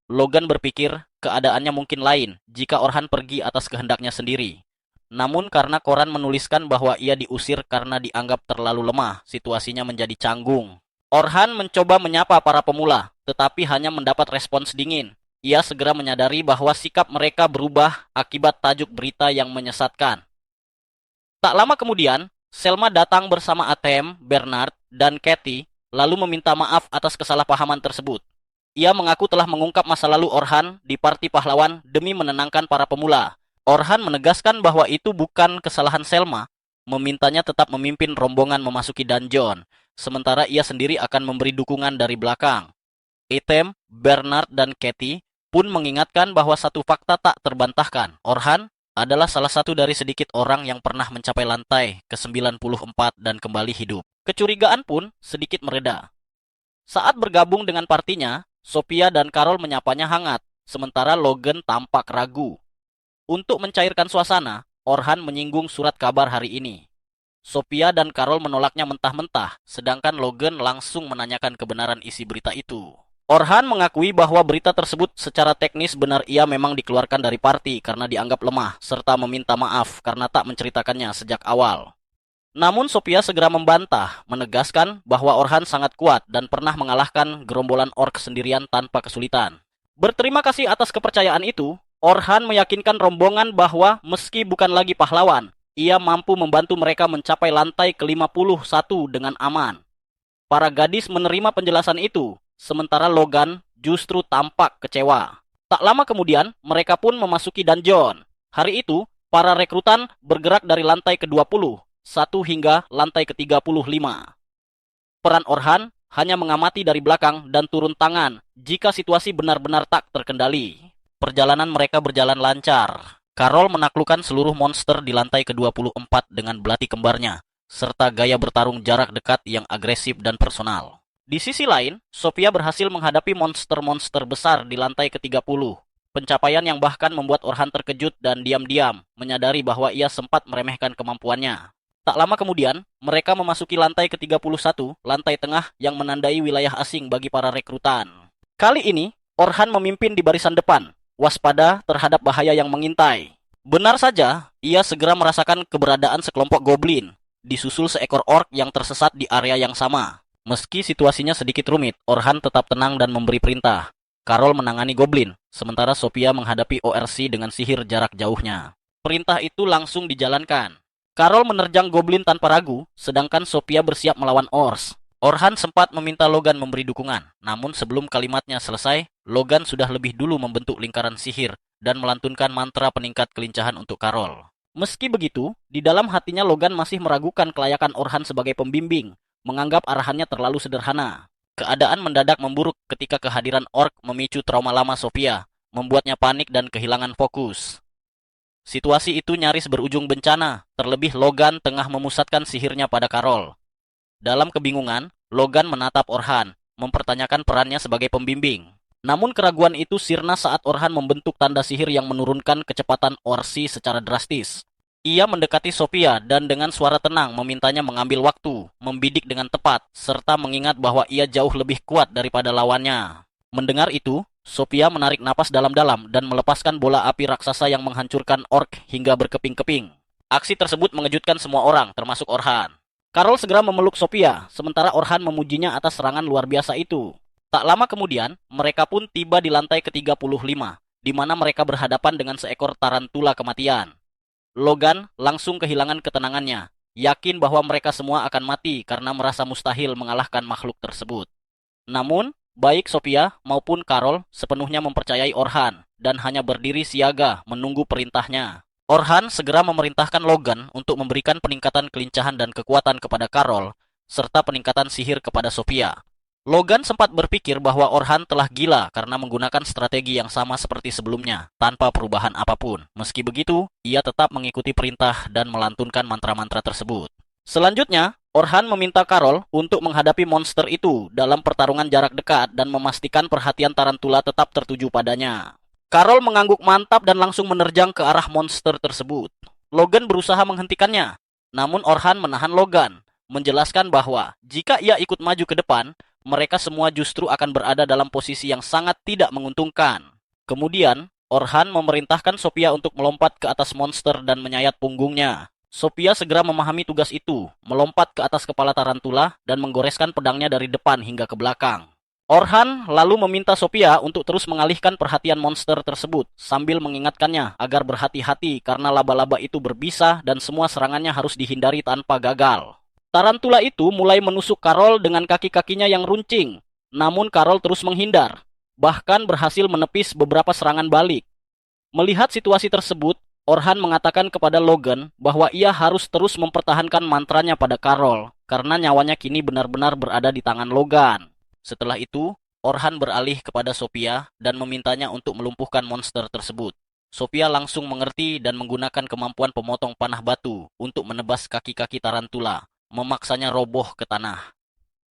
Logan berpikir keadaannya mungkin lain jika Orhan pergi atas kehendaknya sendiri. Namun karena koran menuliskan bahwa ia diusir karena dianggap terlalu lemah, situasinya menjadi canggung. Orhan mencoba menyapa para pemula, tetapi hanya mendapat respons dingin. Ia segera menyadari bahwa sikap mereka berubah akibat tajuk berita yang menyesatkan. Tak lama kemudian, Selma datang bersama Atem, Bernard, dan Katie, lalu meminta maaf atas kesalahpahaman tersebut. Ia mengaku telah mengungkap masa lalu Orhan di party pahlawan demi menenangkan para pemula. Orhan menegaskan bahwa itu bukan kesalahan Selma, memintanya tetap memimpin rombongan memasuki dungeon, sementara ia sendiri akan memberi dukungan dari belakang. Atem, Bernard, dan Katie pun mengingatkan bahwa satu fakta tak terbantahkan. Orhan adalah salah satu dari sedikit orang yang pernah mencapai lantai ke-94 dan kembali hidup. Kecurigaan pun sedikit mereda. Saat bergabung dengan partinya, Sophia dan Carol menyapanya hangat, sementara Logan tampak ragu. Untuk mencairkan suasana, Orhan menyinggung surat kabar hari ini. Sophia dan Carol menolaknya mentah-mentah, sedangkan Logan langsung menanyakan kebenaran isi berita itu. Orhan mengakui bahwa berita tersebut secara teknis benar ia memang dikeluarkan dari party karena dianggap lemah, serta meminta maaf karena tak menceritakannya sejak awal. Namun Sophia segera membantah, menegaskan bahwa Orhan sangat kuat dan pernah mengalahkan gerombolan orc sendirian tanpa kesulitan. Berterima kasih atas kepercayaan itu, Orhan meyakinkan rombongan bahwa meski bukan lagi pahlawan, ia mampu membantu mereka mencapai lantai ke-51 dengan aman. Para gadis menerima penjelasan itu, sementara Logan justru tampak kecewa. Tak lama kemudian, mereka pun memasuki dungeon. Hari itu, para rekrutan bergerak dari lantai ke-20, 1 hingga lantai ke-35. Peran Orhan hanya mengamati dari belakang dan turun tangan jika situasi benar-benar tak terkendali. Perjalanan mereka berjalan lancar. Carol menaklukkan seluruh monster di lantai ke-24 dengan belati kembarnya, serta gaya bertarung jarak dekat yang agresif dan personal. Di sisi lain, Sophia berhasil menghadapi monster-monster besar di lantai ke-30. Pencapaian yang bahkan membuat Orhan terkejut dan diam-diam menyadari bahwa ia sempat meremehkan kemampuannya. Tak lama kemudian, mereka memasuki lantai ke-31, lantai tengah yang menandai wilayah asing bagi para rekrutan. Kali ini, Orhan memimpin di barisan depan, waspada terhadap bahaya yang mengintai. Benar saja, ia segera merasakan keberadaan sekelompok goblin, disusul seekor orc yang tersesat di area yang sama. Meski situasinya sedikit rumit, Orhan tetap tenang dan memberi perintah. Carol menangani goblin, sementara Sophia menghadapi ORC dengan sihir jarak jauhnya. Perintah itu langsung dijalankan. Carol menerjang goblin tanpa ragu, sedangkan Sophia bersiap melawan Ors. Orhan sempat meminta Logan memberi dukungan, namun sebelum kalimatnya selesai, Logan sudah lebih dulu membentuk lingkaran sihir dan melantunkan mantra peningkat kelincahan untuk Carol. Meski begitu, di dalam hatinya Logan masih meragukan kelayakan Orhan sebagai pembimbing, menganggap arahannya terlalu sederhana. Keadaan mendadak memburuk ketika kehadiran orc memicu trauma lama Sophia, membuatnya panik dan kehilangan fokus. Situasi itu nyaris berujung bencana, terlebih Logan tengah memusatkan sihirnya pada Carol. Dalam kebingungan, Logan menatap Orhan, mempertanyakan perannya sebagai pembimbing. Namun keraguan itu sirna saat Orhan membentuk tanda sihir yang menurunkan kecepatan Orsi secara drastis. Ia mendekati Sophia dan dengan suara tenang memintanya mengambil waktu, membidik dengan tepat, serta mengingat bahwa ia jauh lebih kuat daripada lawannya. Mendengar itu, Sophia menarik napas dalam-dalam dan melepaskan bola api raksasa yang menghancurkan orc hingga berkeping-keping. Aksi tersebut mengejutkan semua orang, termasuk Orhan. Carol segera memeluk Sophia, sementara Orhan memujinya atas serangan luar biasa itu. Tak lama kemudian, mereka pun tiba di lantai ke-35, di mana mereka berhadapan dengan seekor tarantula kematian. Logan langsung kehilangan ketenangannya, yakin bahwa mereka semua akan mati karena merasa mustahil mengalahkan makhluk tersebut. Namun, baik Sophia maupun Carol sepenuhnya mempercayai Orhan dan hanya berdiri siaga menunggu perintahnya. Orhan segera memerintahkan Logan untuk memberikan peningkatan kelincahan dan kekuatan kepada Carol, serta peningkatan sihir kepada Sophia. Logan sempat berpikir bahwa Orhan telah gila karena menggunakan strategi yang sama seperti sebelumnya, tanpa perubahan apapun. Meski begitu, ia tetap mengikuti perintah dan melantunkan mantra-mantra tersebut. Selanjutnya, Orhan meminta Carol untuk menghadapi monster itu dalam pertarungan jarak dekat dan memastikan perhatian tarantula tetap tertuju padanya. Carol mengangguk mantap dan langsung menerjang ke arah monster tersebut. Logan berusaha menghentikannya, namun Orhan menahan Logan, menjelaskan bahwa jika ia ikut maju ke depan, mereka semua justru akan berada dalam posisi yang sangat tidak menguntungkan. Kemudian, Orhan memerintahkan Sophia untuk melompat ke atas monster dan menyayat punggungnya. Sophia segera memahami tugas itu, melompat ke atas kepala tarantula dan menggoreskan pedangnya dari depan hingga ke belakang. Orhan lalu meminta Sophia untuk terus mengalihkan perhatian monster tersebut sambil mengingatkannya agar berhati-hati karena laba-laba itu berbisa dan semua serangannya harus dihindari tanpa gagal. Tarantula itu mulai menusuk Carol dengan kaki-kakinya yang runcing, namun Carol terus menghindar, bahkan berhasil menepis beberapa serangan balik. Melihat situasi tersebut, Orhan mengatakan kepada Logan bahwa ia harus terus mempertahankan mantranya pada Carol, karena nyawanya kini benar-benar berada di tangan Logan. Setelah itu, Orhan beralih kepada Sophia dan memintanya untuk melumpuhkan monster tersebut. Sophia langsung mengerti dan menggunakan kemampuan pemotong panah batu untuk menebas kaki-kaki tarantula, memaksanya roboh ke tanah.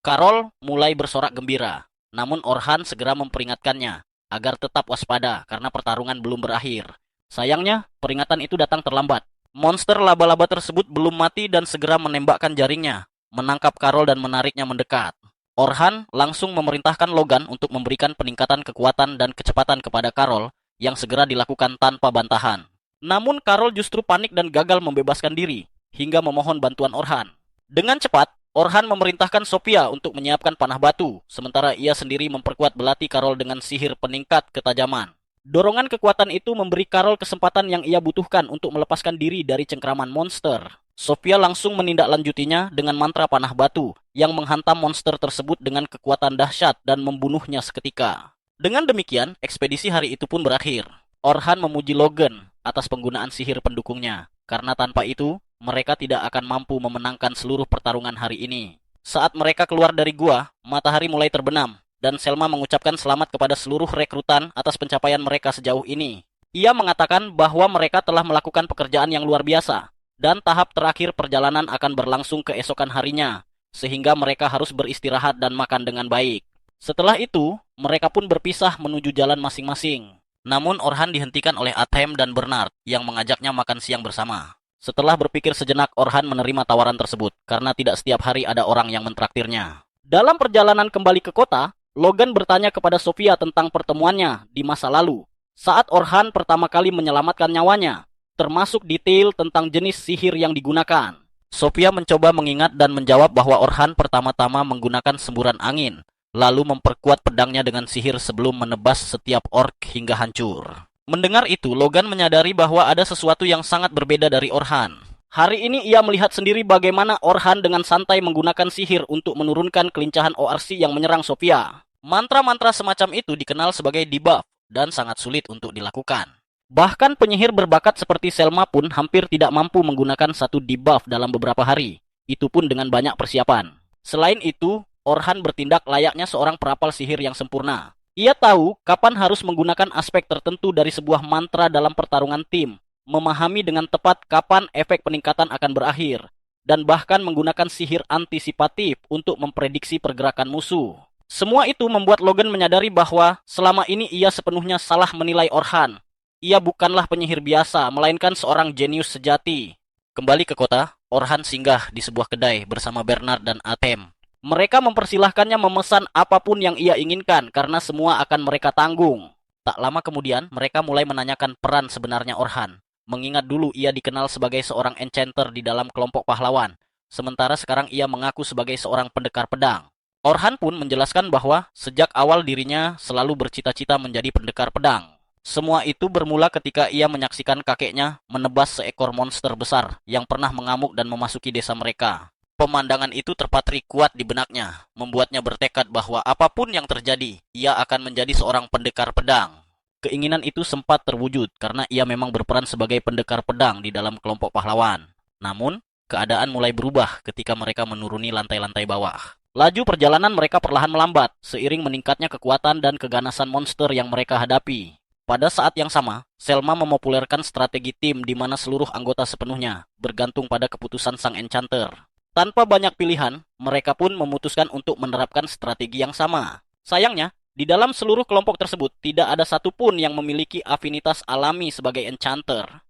Carol mulai bersorak gembira, namun Orhan segera memperingatkannya agar tetap waspada karena pertarungan belum berakhir. Sayangnya, peringatan itu datang terlambat. Monster laba-laba tersebut belum mati dan segera menembakkan jaringnya, menangkap Carol dan menariknya mendekat. Orhan langsung memerintahkan Logan untuk memberikan peningkatan kekuatan dan kecepatan kepada Carol yang segera dilakukan tanpa bantahan. Namun Carol justru panik dan gagal membebaskan diri, hingga memohon bantuan Orhan. Dengan cepat, Orhan memerintahkan Sophia untuk menyiapkan panah batu, sementara ia sendiri memperkuat belati Carol dengan sihir peningkat ketajaman. Dorongan kekuatan itu memberi Carol kesempatan yang ia butuhkan untuk melepaskan diri dari cengkraman monster. Sophia langsung menindaklanjutinya dengan mantra panah batu yang menghantam monster tersebut dengan kekuatan dahsyat dan membunuhnya seketika. Dengan demikian, ekspedisi hari itu pun berakhir. Orhan memuji Logan atas penggunaan sihir pendukungnya, karena tanpa itu, mereka tidak akan mampu memenangkan seluruh pertarungan hari ini. Saat mereka keluar dari gua, matahari mulai terbenam, dan Selma mengucapkan selamat kepada seluruh rekrutan atas pencapaian mereka sejauh ini. Ia mengatakan bahwa mereka telah melakukan pekerjaan yang luar biasa, dan tahap terakhir perjalanan akan berlangsung keesokan harinya, sehingga mereka harus beristirahat dan makan dengan baik. Setelah itu, mereka pun berpisah menuju jalan masing-masing. Namun Orhan dihentikan oleh Athem dan Bernard yang mengajaknya makan siang bersama. Setelah berpikir sejenak, Orhan menerima tawaran tersebut karena tidak setiap hari ada orang yang mentraktirnya. Dalam perjalanan kembali ke kota, Logan bertanya kepada Sophia tentang pertemuannya di masa lalu, saat Orhan pertama kali menyelamatkan nyawanya, termasuk detail tentang jenis sihir yang digunakan. Sophia mencoba mengingat dan menjawab bahwa Orhan pertama-tama menggunakan semburan angin, lalu memperkuat pedangnya dengan sihir sebelum menebas setiap orc hingga hancur. Mendengar itu, Logan menyadari bahwa ada sesuatu yang sangat berbeda dari Orhan. Hari ini ia melihat sendiri bagaimana Orhan dengan santai menggunakan sihir untuk menurunkan kelincahan ORC yang menyerang Sophia. Mantra-mantra semacam itu dikenal sebagai debuff dan sangat sulit untuk dilakukan. Bahkan penyihir berbakat seperti Selma pun hampir tidak mampu menggunakan satu debuff dalam beberapa hari. Itu pun dengan banyak persiapan. Selain itu, Orhan bertindak layaknya seorang perapal sihir yang sempurna. Ia tahu kapan harus menggunakan aspek tertentu dari sebuah mantra dalam pertarungan tim, memahami dengan tepat kapan efek peningkatan akan berakhir, dan bahkan menggunakan sihir antisipatif untuk memprediksi pergerakan musuh. Semua itu membuat Logan menyadari bahwa selama ini ia sepenuhnya salah menilai Orhan. Ia bukanlah penyihir biasa, melainkan seorang jenius sejati. Kembali ke kota, Orhan singgah di sebuah kedai bersama Bernard dan Athem. Mereka mempersilahkannya memesan apapun yang ia inginkan karena semua akan mereka tanggung. Tak lama kemudian, mereka mulai menanyakan peran sebenarnya Orhan. Mengingat dulu ia dikenal sebagai seorang enchanter di dalam kelompok pahlawan, sementara sekarang ia mengaku sebagai seorang pendekar pedang. Orhan pun menjelaskan bahwa sejak awal dirinya selalu bercita-cita menjadi pendekar pedang. Semua itu bermula ketika ia menyaksikan kakeknya menebas seekor monster besar yang pernah mengamuk dan memasuki desa mereka. Pemandangan itu terpatri kuat di benaknya, membuatnya bertekad bahwa apapun yang terjadi, ia akan menjadi seorang pendekar pedang. Keinginan itu sempat terwujud karena ia memang berperan sebagai pendekar pedang di dalam kelompok pahlawan. Namun, keadaan mulai berubah ketika mereka menuruni lantai-lantai bawah. Laju perjalanan mereka perlahan melambat, seiring meningkatnya kekuatan dan keganasan monster yang mereka hadapi. Pada saat yang sama, Selma memopulerkan strategi tim di mana seluruh anggota sepenuhnya bergantung pada keputusan sang enchanter. Tanpa banyak pilihan, mereka pun memutuskan untuk menerapkan strategi yang sama. Sayangnya, di dalam seluruh kelompok tersebut tidak ada satupun yang memiliki afinitas alami sebagai enchanter.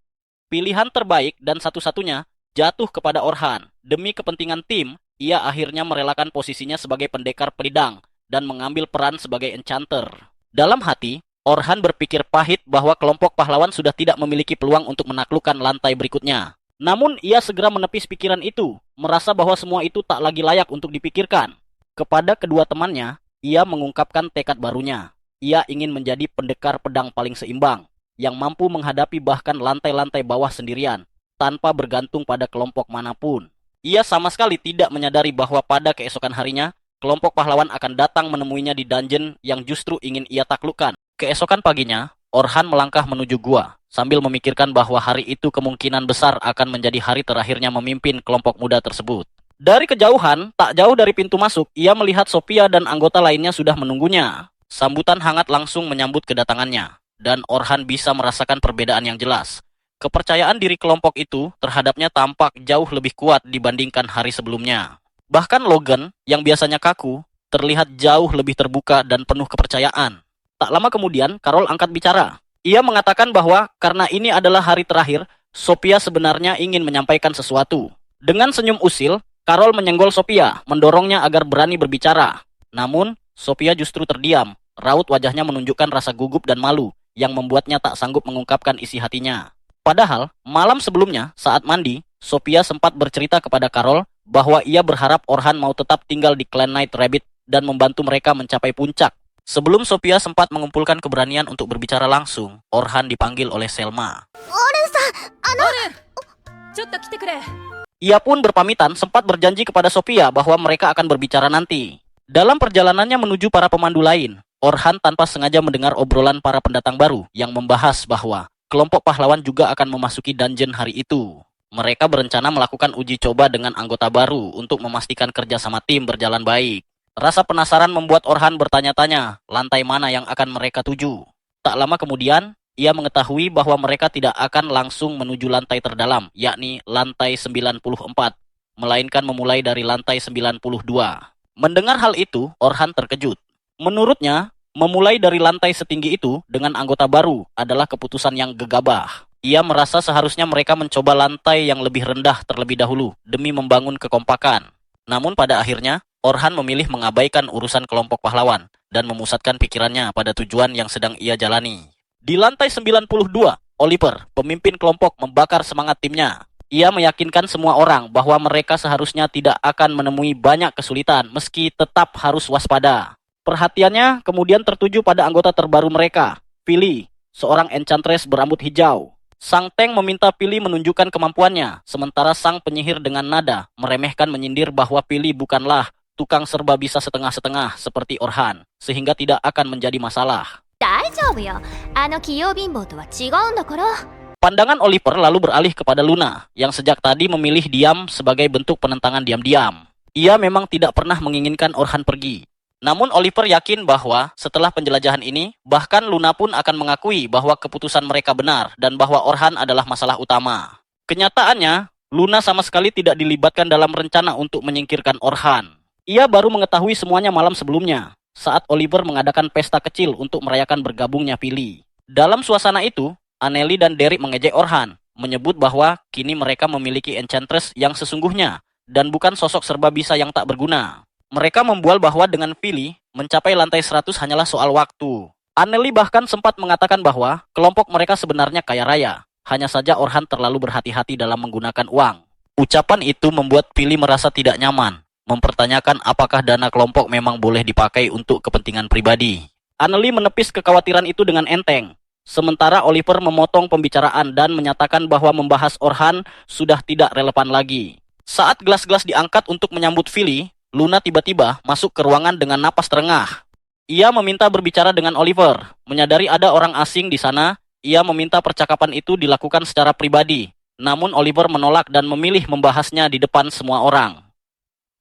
Pilihan terbaik dan satu-satunya jatuh kepada Orhan. Demi kepentingan tim, ia akhirnya merelakan posisinya sebagai pendekar pedang dan mengambil peran sebagai enchanter. Dalam hati, Orhan berpikir pahit bahwa kelompok pahlawan sudah tidak memiliki peluang untuk menaklukkan lantai berikutnya. Namun ia segera menepis pikiran itu, merasa bahwa semua itu tak lagi layak untuk dipikirkan. Kepada kedua temannya, ia mengungkapkan tekad barunya. Ia ingin menjadi pendekar pedang paling seimbang, yang mampu menghadapi bahkan lantai-lantai bawah sendirian, tanpa bergantung pada kelompok manapun. Ia sama sekali tidak menyadari bahwa pada keesokan harinya, kelompok pahlawan akan datang menemuinya di dungeon yang justru ingin ia taklukkan. Keesokan paginya, Orhan melangkah menuju gua, sambil memikirkan bahwa hari itu kemungkinan besar akan menjadi hari terakhirnya memimpin kelompok muda tersebut. Dari kejauhan, tak jauh dari pintu masuk, ia melihat Sophia dan anggota lainnya sudah menunggunya. Sambutan hangat langsung menyambut kedatangannya, dan Orhan bisa merasakan perbedaan yang jelas. Kepercayaan diri kelompok itu terhadapnya tampak jauh lebih kuat dibandingkan hari sebelumnya. Bahkan Logan, yang biasanya kaku, terlihat jauh lebih terbuka dan penuh kepercayaan. Tak lama kemudian, Carol angkat bicara. Ia mengatakan bahwa karena ini adalah hari terakhir, Sophia sebenarnya ingin menyampaikan sesuatu. Dengan senyum usil, Carol menyenggol Sophia, mendorongnya agar berani berbicara. Namun, Sophia justru terdiam. Raut wajahnya menunjukkan rasa gugup dan malu, yang membuatnya tak sanggup mengungkapkan isi hatinya. Padahal, malam sebelumnya, saat mandi, Sophia sempat bercerita kepada Carol bahwa ia berharap Orhan mau tetap tinggal di Clan Night Rabbit dan membantu mereka mencapai puncak. Sebelum Sophia sempat mengumpulkan keberanian untuk berbicara langsung, Orhan dipanggil oleh Selma. Ia pun berpamitan sempat berjanji kepada Sophia bahwa mereka akan berbicara nanti. Dalam perjalanannya menuju para pemandu lain, Orhan tanpa sengaja mendengar obrolan para pendatang baru yang membahas bahwa kelompok pahlawan juga akan memasuki dungeon hari itu. Mereka berencana melakukan uji coba dengan anggota baru untuk memastikan kerja sama tim berjalan baik. Rasa penasaran membuat Orhan bertanya-tanya lantai mana yang akan mereka tuju. Tak lama kemudian, ia mengetahui bahwa mereka tidak akan langsung menuju lantai terdalam, yakni lantai 94, melainkan memulai dari lantai 92. Mendengar hal itu, Orhan terkejut. Menurutnya, memulai dari lantai setinggi itu dengan anggota baru adalah keputusan yang gegabah. Ia merasa seharusnya mereka mencoba lantai yang lebih rendah terlebih dahulu demi membangun kekompakan. Namun pada akhirnya, Orhan memilih mengabaikan urusan kelompok pahlawan dan memusatkan pikirannya pada tujuan yang sedang ia jalani. Di lantai 92, Oliver, pemimpin kelompok, membakar semangat timnya. Ia meyakinkan semua orang bahwa mereka seharusnya tidak akan menemui banyak kesulitan meski tetap harus waspada. Perhatiannya kemudian tertuju pada anggota terbaru mereka, Philly, seorang enchantress berambut hijau. Sang Tank meminta Philly menunjukkan kemampuannya, sementara sang penyihir dengan nada meremehkan menyindir bahwa Philly bukanlah tukang serba bisa setengah-setengah seperti Orhan, sehingga tidak akan menjadi masalah. 大丈夫よ。あの器用貧乏とは違うんだから。 Pandangan Oliver lalu beralih kepada Luna, yang sejak tadi memilih diam sebagai bentuk penentangan diam-diam. Ia memang tidak pernah menginginkan Orhan pergi. Namun Oliver yakin bahwa setelah penjelajahan ini, bahkan Luna pun akan mengakui bahwa keputusan mereka benar dan bahwa Orhan adalah masalah utama. Kenyataannya, Luna sama sekali tidak dilibatkan dalam rencana untuk menyingkirkan Orhan. Ia baru mengetahui semuanya malam sebelumnya, saat Oliver mengadakan pesta kecil untuk merayakan bergabungnya Philly. Dalam suasana itu, Anneli dan Derek mengejek Orhan, menyebut bahwa kini mereka memiliki enchantress yang sesungguhnya dan bukan sosok serba bisa yang tak berguna. Mereka membual bahwa dengan Philly, mencapai lantai 100 hanyalah soal waktu. Anneli bahkan sempat mengatakan bahwa kelompok mereka sebenarnya kaya raya. Hanya saja Orhan terlalu berhati-hati dalam menggunakan uang. Ucapan itu membuat Philly merasa tidak nyaman. mempertanyakan apakah dana kelompok memang boleh dipakai untuk kepentingan pribadi. Annelie menepis kekhawatiran itu dengan enteng. Sementara Oliver memotong pembicaraan dan menyatakan bahwa membahas Orhan sudah tidak relevan lagi. Saat gelas-gelas diangkat untuk menyambut Philly, Luna tiba-tiba masuk ke ruangan dengan napas terengah. Ia meminta berbicara dengan Oliver. Menyadari ada orang asing di sana, ia meminta percakapan itu dilakukan secara pribadi. Namun Oliver menolak dan memilih membahasnya di depan semua orang.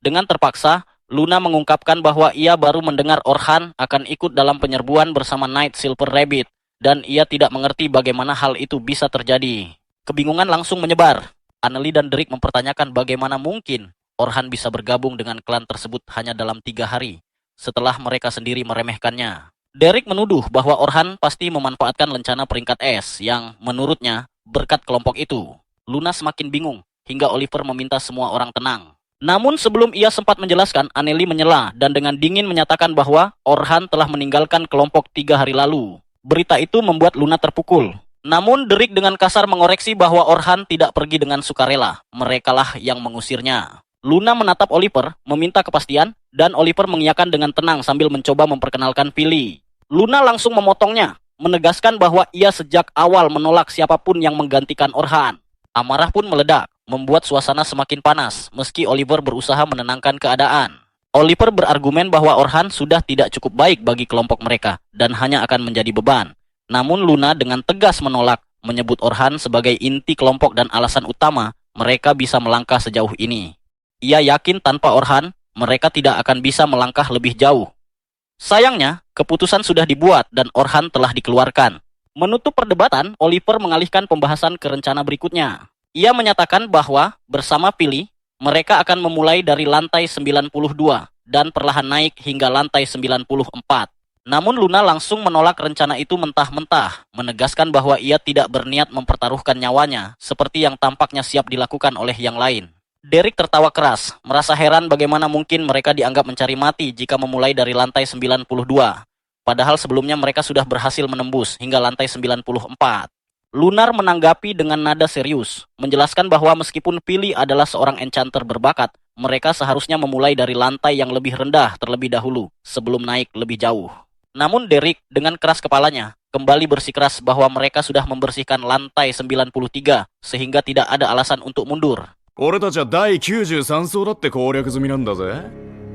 Dengan terpaksa, Luna mengungkapkan bahwa ia baru mendengar Orhan akan ikut dalam penyerbuan bersama Knight Silver Rabbit, dan ia tidak mengerti bagaimana hal itu bisa terjadi. Kebingungan langsung menyebar. Annelie dan Derek mempertanyakan bagaimana mungkin Orhan bisa bergabung dengan klan tersebut hanya dalam 3 hari, setelah mereka sendiri meremehkannya. Derek menuduh bahwa Orhan pasti memanfaatkan lencana peringkat es yang menurutnya berkat kelompok itu. Luna semakin bingung, hingga Oliver meminta semua orang tenang. Namun sebelum ia sempat menjelaskan, Annelie menyela dan dengan dingin menyatakan bahwa Orhan telah meninggalkan kelompok 3 hari lalu. Berita itu membuat Luna terpukul. Namun Derek dengan kasar mengoreksi bahwa Orhan tidak pergi dengan sukarela. Merekalah yang mengusirnya. Luna menatap Oliver, meminta kepastian, dan Oliver mengiyakan dengan tenang sambil mencoba memperkenalkan Philly. Luna langsung memotongnya, menegaskan bahwa ia sejak awal menolak siapapun yang menggantikan Orhan. Amarah pun meledak, membuat suasana semakin panas, meski Oliver berusaha menenangkan keadaan. Oliver berargumen bahwa Orhan sudah tidak cukup baik bagi kelompok mereka dan hanya akan menjadi beban. Namun Luna dengan tegas menolak, menyebut Orhan sebagai inti kelompok dan alasan utama mereka bisa melangkah sejauh ini. Ia yakin tanpa Orhan, mereka tidak akan bisa melangkah lebih jauh. Sayangnya, keputusan sudah dibuat dan Orhan telah dikeluarkan. Menutup perdebatan, Oliver mengalihkan pembahasan ke rencana berikutnya. Ia menyatakan bahwa bersama Philly, mereka akan memulai dari lantai 92 dan perlahan naik hingga lantai 94. Namun Luna langsung menolak rencana itu mentah-mentah, menegaskan bahwa ia tidak berniat mempertaruhkan nyawanya seperti yang tampaknya siap dilakukan oleh yang lain. Derek tertawa keras, merasa heran bagaimana mungkin mereka dianggap mencari mati jika memulai dari lantai 92. Padahal sebelumnya mereka sudah berhasil menembus hingga lantai 94. Lunar menanggapi dengan nada serius, menjelaskan bahwa meskipun Philly adalah seorang enchanter berbakat, mereka seharusnya memulai dari lantai yang lebih rendah terlebih dahulu, sebelum naik lebih jauh. Namun Derek dengan keras kepalanya, kembali bersikeras bahwa mereka sudah membersihkan lantai 93, sehingga tidak ada alasan untuk mundur. 俺たちは第93層だって攻略済みなんだぜ。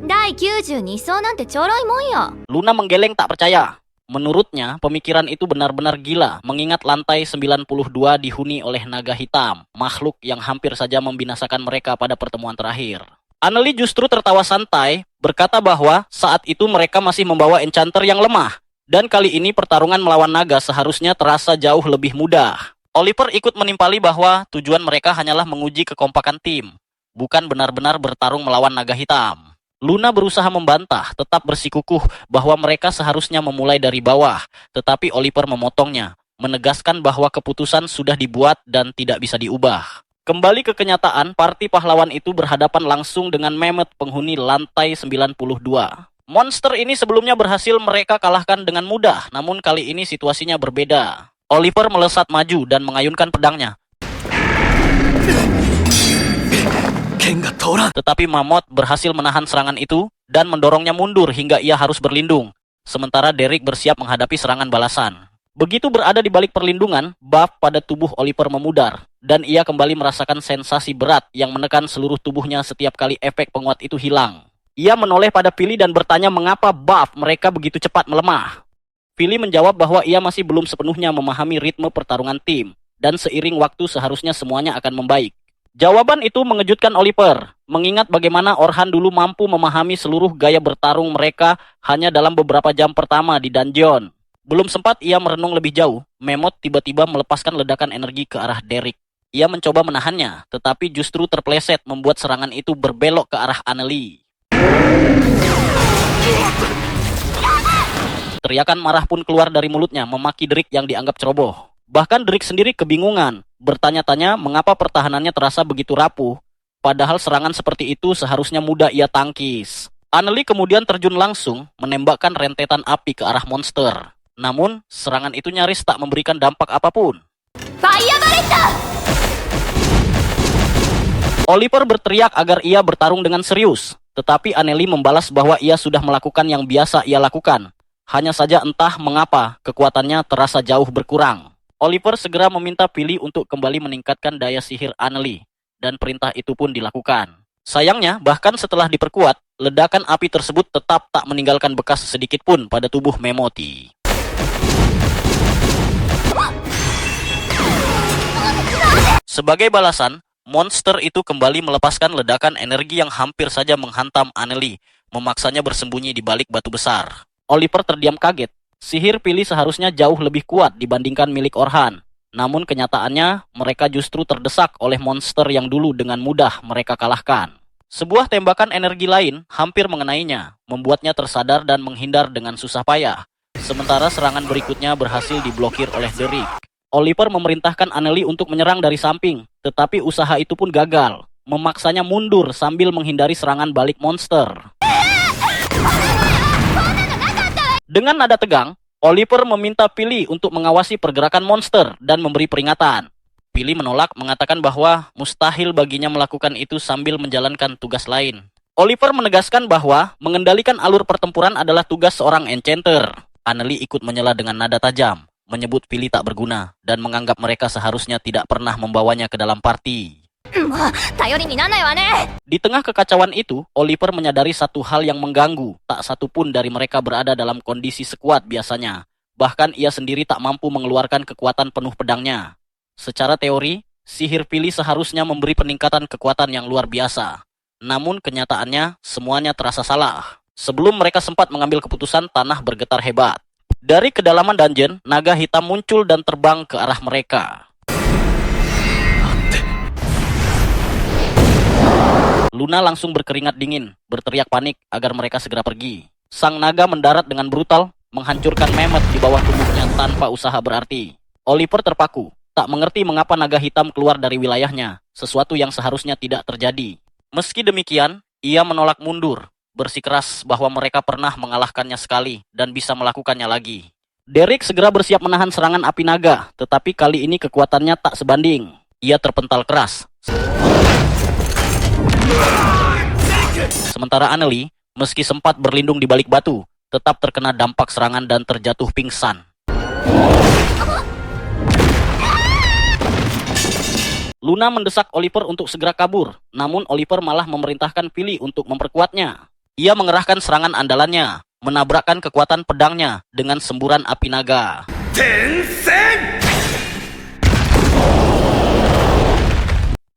第92層なんてちょろいもんよ。 Luna menggeleng tak percaya. Menurutnya, pemikiran itu benar-benar gila, mengingat lantai 92 dihuni oleh naga hitam, makhluk yang hampir saja membinasakan mereka pada pertemuan terakhir. Annelie justru tertawa santai, berkata bahwa saat itu mereka masih membawa enchanter yang lemah, dan kali ini pertarungan melawan naga seharusnya terasa jauh lebih mudah. Oliver ikut menimpali bahwa tujuan mereka hanyalah menguji kekompakan tim, bukan benar-benar bertarung melawan naga hitam. Luna berusaha membantah, tetap bersikukuh bahwa mereka seharusnya memulai dari bawah, tetapi Oliver memotongnya, menegaskan bahwa keputusan sudah dibuat dan tidak bisa diubah. Kembali ke kenyataan, parti pahlawan itu berhadapan langsung dengan Mammoth penghuni lantai 92. Monster ini sebelumnya berhasil mereka kalahkan dengan mudah, namun kali ini situasinya berbeda. Oliver melesat maju dan mengayunkan pedangnya. Tetapi Mammoth berhasil menahan serangan itu dan mendorongnya mundur hingga ia harus berlindung. Sementara Derek bersiap menghadapi serangan balasan. Begitu berada di balik perlindungan, buff pada tubuh Oliver memudar dan ia kembali merasakan sensasi berat yang menekan seluruh tubuhnya setiap kali efek penguat itu hilang. Ia menoleh pada Philly dan bertanya mengapa buff mereka begitu cepat melemah. Philly menjawab bahwa ia masih belum sepenuhnya memahami ritme pertarungan tim dan seiring waktu seharusnya semuanya akan membaik. Jawaban itu mengejutkan Oliver, mengingat bagaimana Orhan dulu mampu memahami seluruh gaya bertarung mereka hanya dalam beberapa jam pertama di dungeon. Belum sempat ia merenung lebih jauh, Mammoth tiba-tiba melepaskan ledakan energi ke arah Derek. Ia mencoba menahannya, tetapi justru terpleset membuat serangan itu berbelok ke arah Annelie. Teriakan marah pun keluar dari mulutnya, memaki Derek yang dianggap ceroboh. Bahkan Derek sendiri kebingungan, bertanya-tanya mengapa pertahanannya terasa begitu rapuh, padahal serangan seperti itu seharusnya mudah ia tangkis. Annelie kemudian terjun langsung, menembakkan rentetan api ke arah monster. Namun, serangan itu nyaris tak memberikan dampak apapun. Fire Barretta! Oliver berteriak agar ia bertarung dengan serius. Tetapi Aneli membalas bahwa ia sudah melakukan yang biasa ia lakukan. Hanya saja entah mengapa kekuatannya terasa jauh berkurang. Oliver segera meminta Philly untuk kembali meningkatkan daya sihir Aneli, dan perintah itu pun dilakukan. Sayangnya, bahkan setelah diperkuat, ledakan api tersebut tetap tak meninggalkan bekas sedikit pun pada tubuh Memoti. Sebagai balasan, monster itu kembali melepaskan ledakan energi yang hampir saja menghantam Aneli, memaksanya bersembunyi di balik batu besar. Oliver terdiam kaget. Sihir Philly seharusnya jauh lebih kuat dibandingkan milik Orhan. Namun kenyataannya, mereka justru terdesak oleh monster yang dulu dengan mudah mereka kalahkan. Sebuah tembakan energi lain hampir mengenainya, membuatnya tersadar dan menghindar dengan susah payah. Sementara serangan berikutnya berhasil diblokir oleh Derrick. Oliver memerintahkan Aneli untuk menyerang dari samping, tetapi usaha itu pun gagal, memaksanya mundur sambil menghindari serangan balik monster. Dengan nada tegang, Oliver meminta Philly untuk mengawasi pergerakan monster dan memberi peringatan. Philly menolak, mengatakan bahwa mustahil baginya melakukan itu sambil menjalankan tugas lain. Oliver menegaskan bahwa mengendalikan alur pertempuran adalah tugas seorang enchanter. Aneli ikut menyela dengan nada tajam, menyebut Philly tak berguna, dan menganggap mereka seharusnya tidak pernah membawanya ke dalam party. Di tengah kekacauan itu, Oliver menyadari satu hal yang mengganggu. Tak satu pun dari mereka berada dalam kondisi sekuat biasanya. Bahkan ia sendiri tak mampu mengeluarkan kekuatan penuh pedangnya. Secara teori, sihir Philly seharusnya memberi peningkatan kekuatan yang luar biasa. Namun kenyataannya, semuanya terasa salah. Sebelum mereka sempat mengambil keputusan, tanah bergetar hebat. Dari kedalaman dungeon, naga hitam muncul dan terbang ke arah mereka. Luna langsung berkeringat dingin, berteriak panik agar mereka segera pergi. Sang naga mendarat dengan brutal, menghancurkan Mehmet di bawah tubuhnya tanpa usaha berarti. Oliver terpaku, tak mengerti mengapa naga hitam keluar dari wilayahnya, sesuatu yang seharusnya tidak terjadi. Meski demikian, ia menolak mundur, bersikeras bahwa mereka pernah mengalahkannya sekali dan bisa melakukannya lagi. Derrick segera bersiap menahan serangan api naga, tetapi kali ini kekuatannya tak sebanding. Ia terpental keras. Sementara Aneli, meski sempat berlindung di balik batu, tetap terkena dampak serangan dan terjatuh pingsan. Luna mendesak Oliver untuk segera kabur, namun Oliver malah memerintahkan Philly untuk memperkuatnya. Ia mengerahkan serangan andalannya, menabrakkan kekuatan pedangnya dengan semburan api naga.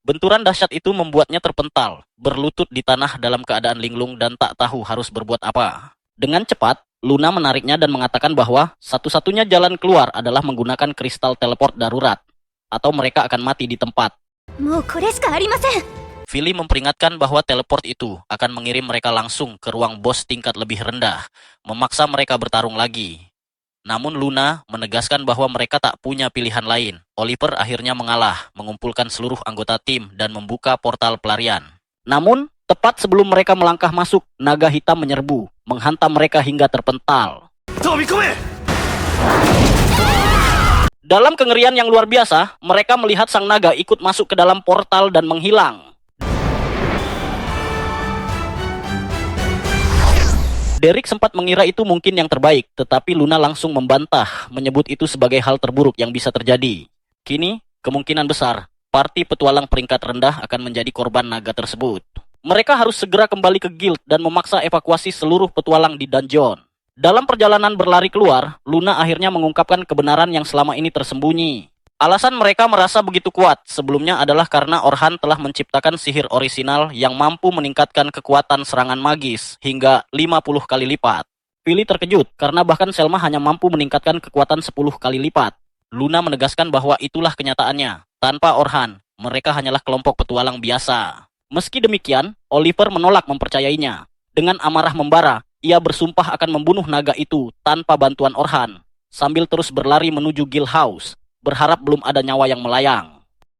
Benturan dahsyat itu membuatnya terpental, berlutut di tanah dalam keadaan linglung dan tak tahu harus berbuat apa. Dengan cepat, Luna menariknya dan mengatakan bahwa satu-satunya jalan keluar adalah menggunakan kristal teleport darurat, atau mereka akan mati di tempat. Philly memperingatkan bahwa teleport itu akan mengirim mereka langsung ke ruang bos tingkat lebih rendah, memaksa mereka bertarung lagi. Namun Luna menegaskan bahwa mereka tak punya pilihan lain. Oliver akhirnya mengalah, mengumpulkan seluruh anggota tim dan membuka portal pelarian. Namun, tepat sebelum mereka melangkah masuk, naga hitam menyerbu, menghantam mereka hingga terpental. Dalam kengerian yang luar biasa, mereka melihat sang naga ikut masuk ke dalam portal dan menghilang. Derrick sempat mengira itu mungkin yang terbaik, tetapi Luna langsung membantah, menyebut itu sebagai hal terburuk yang bisa terjadi. Kini, kemungkinan besar, parti petualang peringkat rendah akan menjadi korban naga tersebut. Mereka harus segera kembali ke guild dan memaksa evakuasi seluruh petualang di dungeon. Dalam perjalanan berlari keluar, Luna akhirnya mengungkapkan kebenaran yang selama ini tersembunyi. Alasan mereka merasa begitu kuat sebelumnya adalah karena Orhan telah menciptakan sihir orisinal yang mampu meningkatkan kekuatan serangan magis hingga 50 kali lipat. Philly terkejut karena bahkan Selma hanya mampu meningkatkan kekuatan 10 kali lipat. Luna menegaskan bahwa itulah kenyataannya. Tanpa Orhan, mereka hanyalah kelompok petualang biasa. Meski demikian, Oliver menolak mempercayainya. Dengan amarah membara, ia bersumpah akan membunuh naga itu tanpa bantuan Orhan, sambil terus berlari menuju guild house, berharap belum ada nyawa yang melayang.